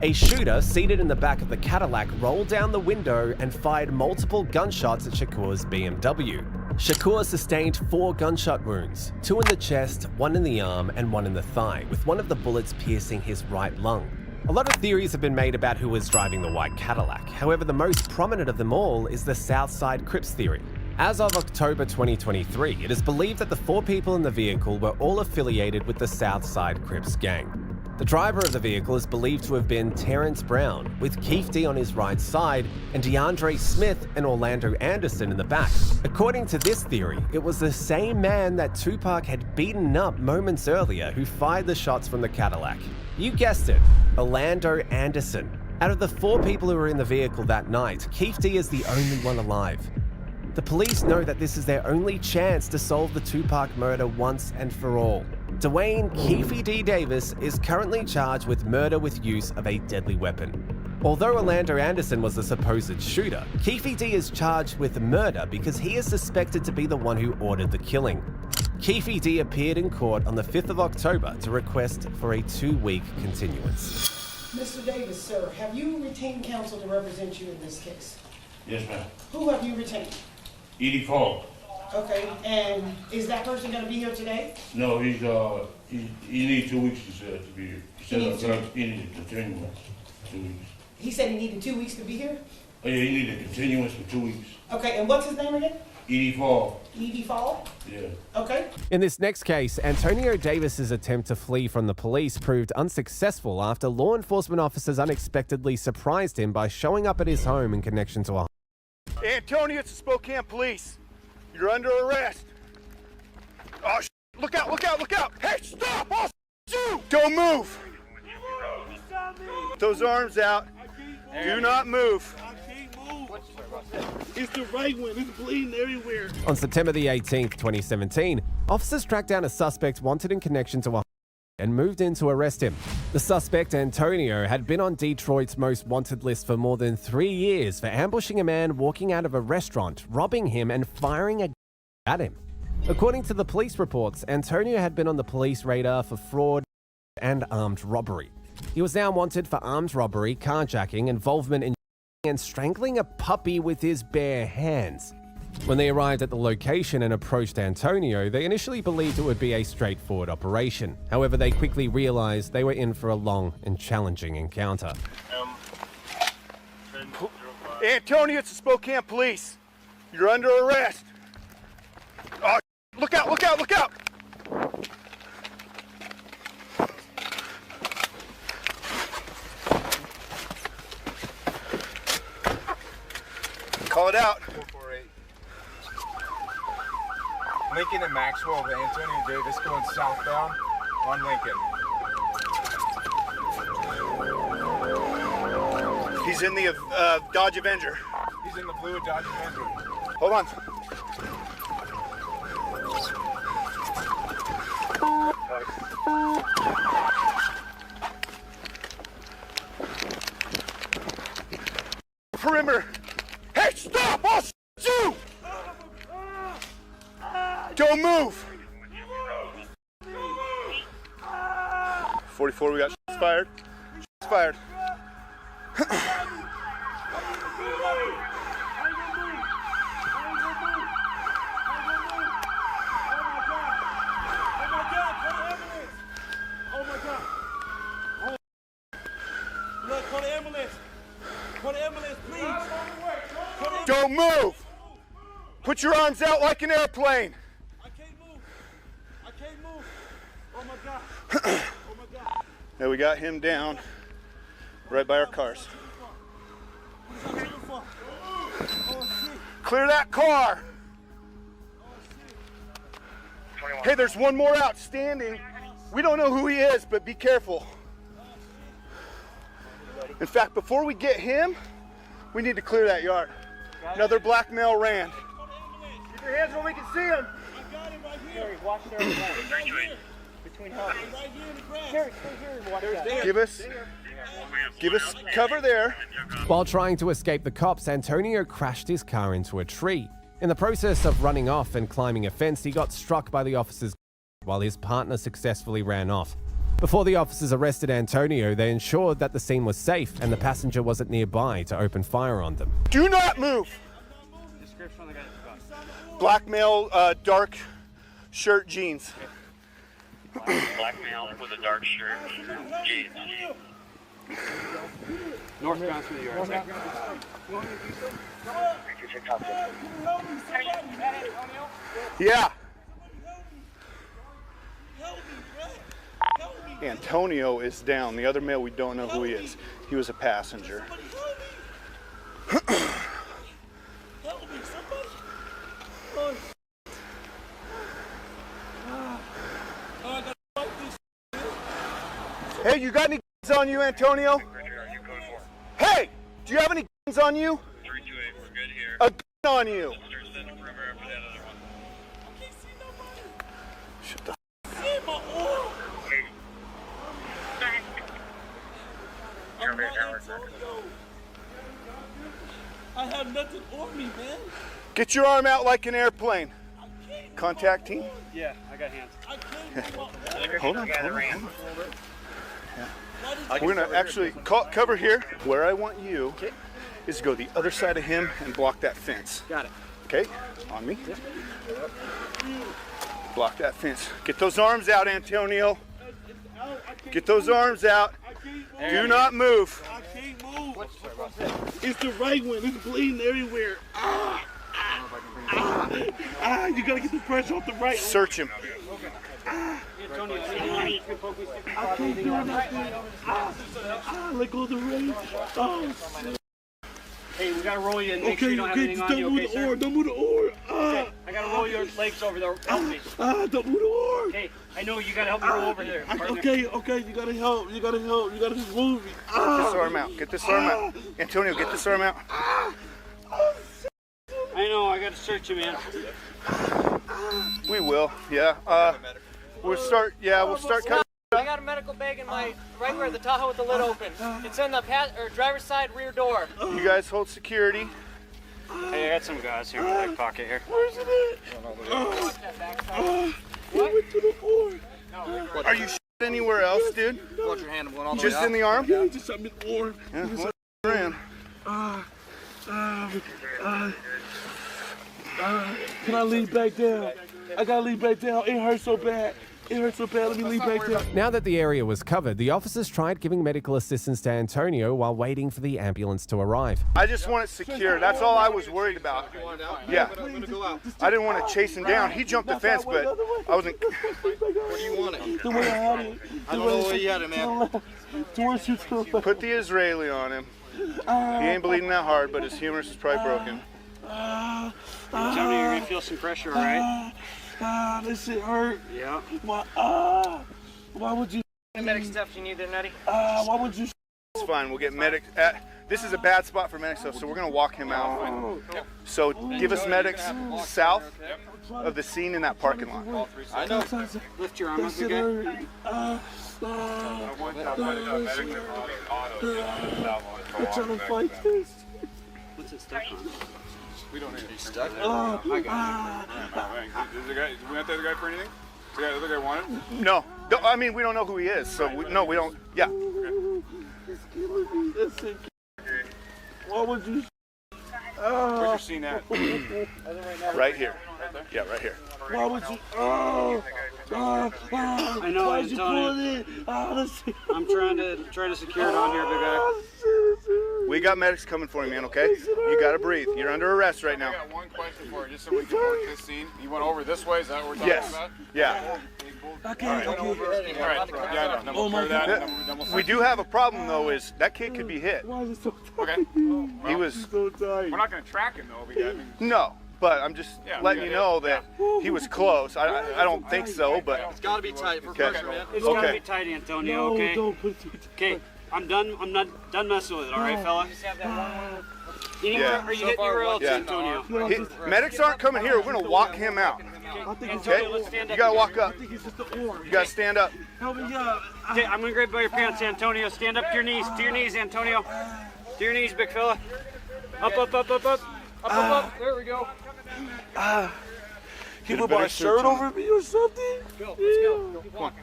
A shooter seated in the back of the Cadillac rolled down the window and fired multiple gunshots at Shakur's BMW. Shakur sustained 4 gunshot wounds, 2 in the chest, 1 in the arm, and 1 in the thigh, with one of the bullets piercing his right lung. A lot of theories have been made about who was driving the white Cadillac. However, the most prominent of them all is the Southside Crips theory. As of October 2023, it is believed that the 4 people in the vehicle were all affiliated with the Southside Crips gang. The driver of the vehicle is believed to have been Terrence Brown, with Keith D on his right side and DeAndre Smith and Orlando Anderson in the back. According to this theory, it was the same man that Tupac had beaten up moments earlier who fired the shots from the Cadillac. You guessed it, Orlando Anderson. Out of the 4 people who were in the vehicle that night, Keith D is the only one alive. The police know that this is their only chance to solve the Tupac murder once and for all. Dwayne Keefe D. Davis is currently charged with murder with use of a deadly weapon. Although Orlando Anderson was the supposed shooter, Keefe D. is charged with murder because he is suspected to be the one who ordered the killing. Keefe D. appeared in court on the 5th of October to request for a 2-week continuance. Mr. Davis, sir, have you retained counsel to represent you in this case? Yes, ma'am. Who have you retained? Edie Fall. Okay, and is that person going to be here today? No, he needs 2 weeks, he said, to be here. He needs a continuance, 2 weeks. He said he needed 2 weeks to be here? Oh, yeah, he needed a continuance for 2 weeks. Okay, and what's his name again? Edie Fall. Edie Fall? Yeah. Okay. In this next case, Antonio Davis's attempt to flee from the police proved unsuccessful after law enforcement officers unexpectedly surprised him by showing up at his home in connection to a... Antonio, it's the Spokane Police. You're under arrest. Oh, look out, look out, look out. Hey, stop! I'll you! Don't move. Put those arms out. Do not move. It's the right one. It's bleeding everywhere. On September the 18th, 2017, officers tracked down a suspect wanted in connection to a and moved in to arrest him. The suspect, Antonio, had been on Detroit's most wanted list for more than 3 years for ambushing a man walking out of a restaurant, robbing him, and firing a at him. According to the police reports, Antonio had been on the police radar for fraud and armed robbery. He was now wanted for armed robbery, carjacking, involvement in and strangling a puppy with his bare hands. When they arrived at the location and approached Antonio, they initially believed it would be a straightforward operation. However, they quickly realized they were in for a long and challenging encounter. Antonio, it's the Spokane Police. You're under arrest. Oh, look out, look out, look out! Call it out. 448. Lincoln and Maxwell with Antonio Davis going southbound on Lincoln. He's in the Dodge Avenger. He's in the blue Dodge Avenger. Hold on. Perimeter. Hey, stop! I'll you! Don't move! 44, we got shots fired. Shots fired. Don't move! Put your arms out like an airplane. I can't move. I can't move. Oh my God. Oh my God. Now we got him down right by our cars. Clear that car. Hey, there's one more outstanding. We don't know who he is, but be careful. In fact, before we get him, we need to clear that yard. Another black male ran. Keep your hands where we can see him. I got him right here. Terry, watch there. Between houses. Right here in the grass. Terry, stay here and watch that. Give us cover there. While trying to escape the cops, Antonio crashed his car into a tree. In the process of running off and climbing a fence, he got struck by the officers while his partner successfully ran off. Before the officers arrested Antonio, they ensured that the scene was safe and the passenger wasn't nearby to open fire on them. Do not move. Description on the guy. Black male, dark shirt, jeans. Black male with a dark shirt, jeans. Northbound through the yard. Yeah. Help me, bro. Help me. Antonio is down. The other male, we don't know who he is. He was a passenger. Hey, you got any guns on you, Antonio? Hey, do you have any guns on you? 328, we're good here. A gun on you. Shut the I have nothing on me, man. Get your arm out like an airplane. Contact team. Yeah, I got hands. Hold on. We're gonna actually cover here. Where I want you is to go the other side of him and block that fence. Got it. Okay, on me. Block that fence. Get those arms out, Antonio. Get those arms out. Do not move. I can't move. It's the right one. It's bleeding everywhere. You gotta get the pressure off the right. Search him. I can't do nothing. Let go of the ring. Oh, hey, we gotta roll you and make sure you don't have anything on you, okay, sir? Don't move the oar. Okay, I gotta roll your legs over there. Help me. Don't move the oar. Okay, I know you gotta help me roll over there. Okay, you gotta help. You gotta just move me. Get this arm out. Get this arm out. Antonio, get this arm out. I know, I gotta search you, man. We will, yeah. We'll start cutting. I got a medical bag in my right where the Tahoe with the lid open. It's in the driver's side rear door. You guys hold security. Hey, I got some guys here in my back pocket here. Where's it at? Are you anywhere else, dude? Watch your hand, one Just in the arm? Yeah, just shot me in the oar. Yeah, what ran? Can I lean back down? I gotta lean back down. It hurts so bad. Let me lean back down. Now that the area was covered, the officers tried giving medical assistance to Antonio while waiting for the ambulance to arrive. I just want it secure. That's all I was worried about. Yeah. I didn't want to chase him down. He jumped the fence, but I wasn't. Where do you want it? The way I had it. I don't know where you had it, man. Put the Israeli on him. He ain't bleeding that hard, but his humerus is probably broken. Tell me you're gonna feel some pressure, all right? This shit hurt. Yeah. Why would you? Medic stuff you need there, Nutty? Why would you? It's fine. We'll get medics. This is a bad spot for medic stuff, so we're gonna walk him out. So give us medics south of the scene in that parking lot. I know. Lift your arm up, okay? I'm trying to fight this. What's it stuck on? We don't need to be stuck. I got Is the guy, we not the other guy for anything? The other guy wanted? No. I mean, we don't know who he is, so we don't. Yeah. It's killing me. Listen. Why would you? Where's your scene at? Right here. Yeah, right here. Why would you? I know. Why I'm did you telling pull you. it? I'm trying to secure it on here, big guy. We got medics coming for you, man, okay? You gotta breathe. You're under arrest right now. I got one question for you, just so we can work this scene. You went over this way, is that what we're talking about? Yeah. Okay. All right. Yeah, I know. Then we'll clear that, and then we'll We do have a problem, though, is that kid could be hit. Why is it so Okay. He was. so tight? We're not going to track him, though. No, but I'm just letting you know that he was close. I don't think so, but. It's got to be tight for Okay. pressure, man. It's got to be tight, Antonio. Okay. Okay. I'm done messing with it. All right, fella. Anywhere, are you hitting anywhere else, Antonio? Medics aren't coming here. We're gonna walk him out. Antonio, let's stand up. You gotta walk up. You gotta stand up. Help me up. Okay, I'm gonna grab by your pants, Antonio. Stand up to your knees. To your knees, Antonio. To your knees, big fella. Up. There we go. He put my shirt over me or something? Go. Let's go. Keep Come on.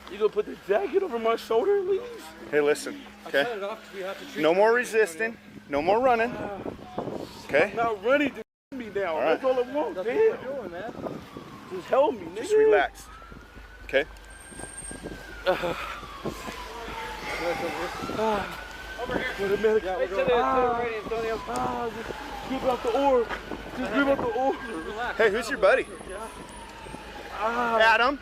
You gonna put the jacket over my shoulder, please? Hey, listen. Okay. No more resisting. No more running. Okay. Not running to me now. All right. That's all I want. Damn. Doing, man. Just help me, nigga. Just relax. Okay. Over here. Wait a minute. Right to the right, Antonio. Just grip out the oar. Just grip out the oar. Hey, who's your buddy? Adam.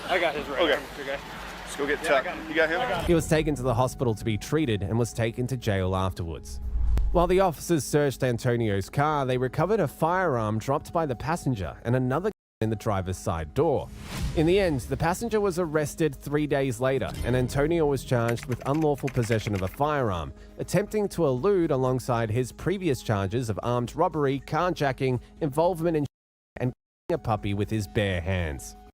I got his right Okay. arm. Okay. Let's go get Chuck. You got him? He was taken to the hospital to be treated and was taken to jail afterwards. While the officers searched Antonio's car, they recovered a firearm dropped by the passenger and another in the driver's side door. In the end, the passenger was arrested 3 days later, and Antonio was charged with unlawful possession of a firearm, attempting to elude alongside his previous charges of armed robbery, carjacking, involvement in and a puppy with his bare hands.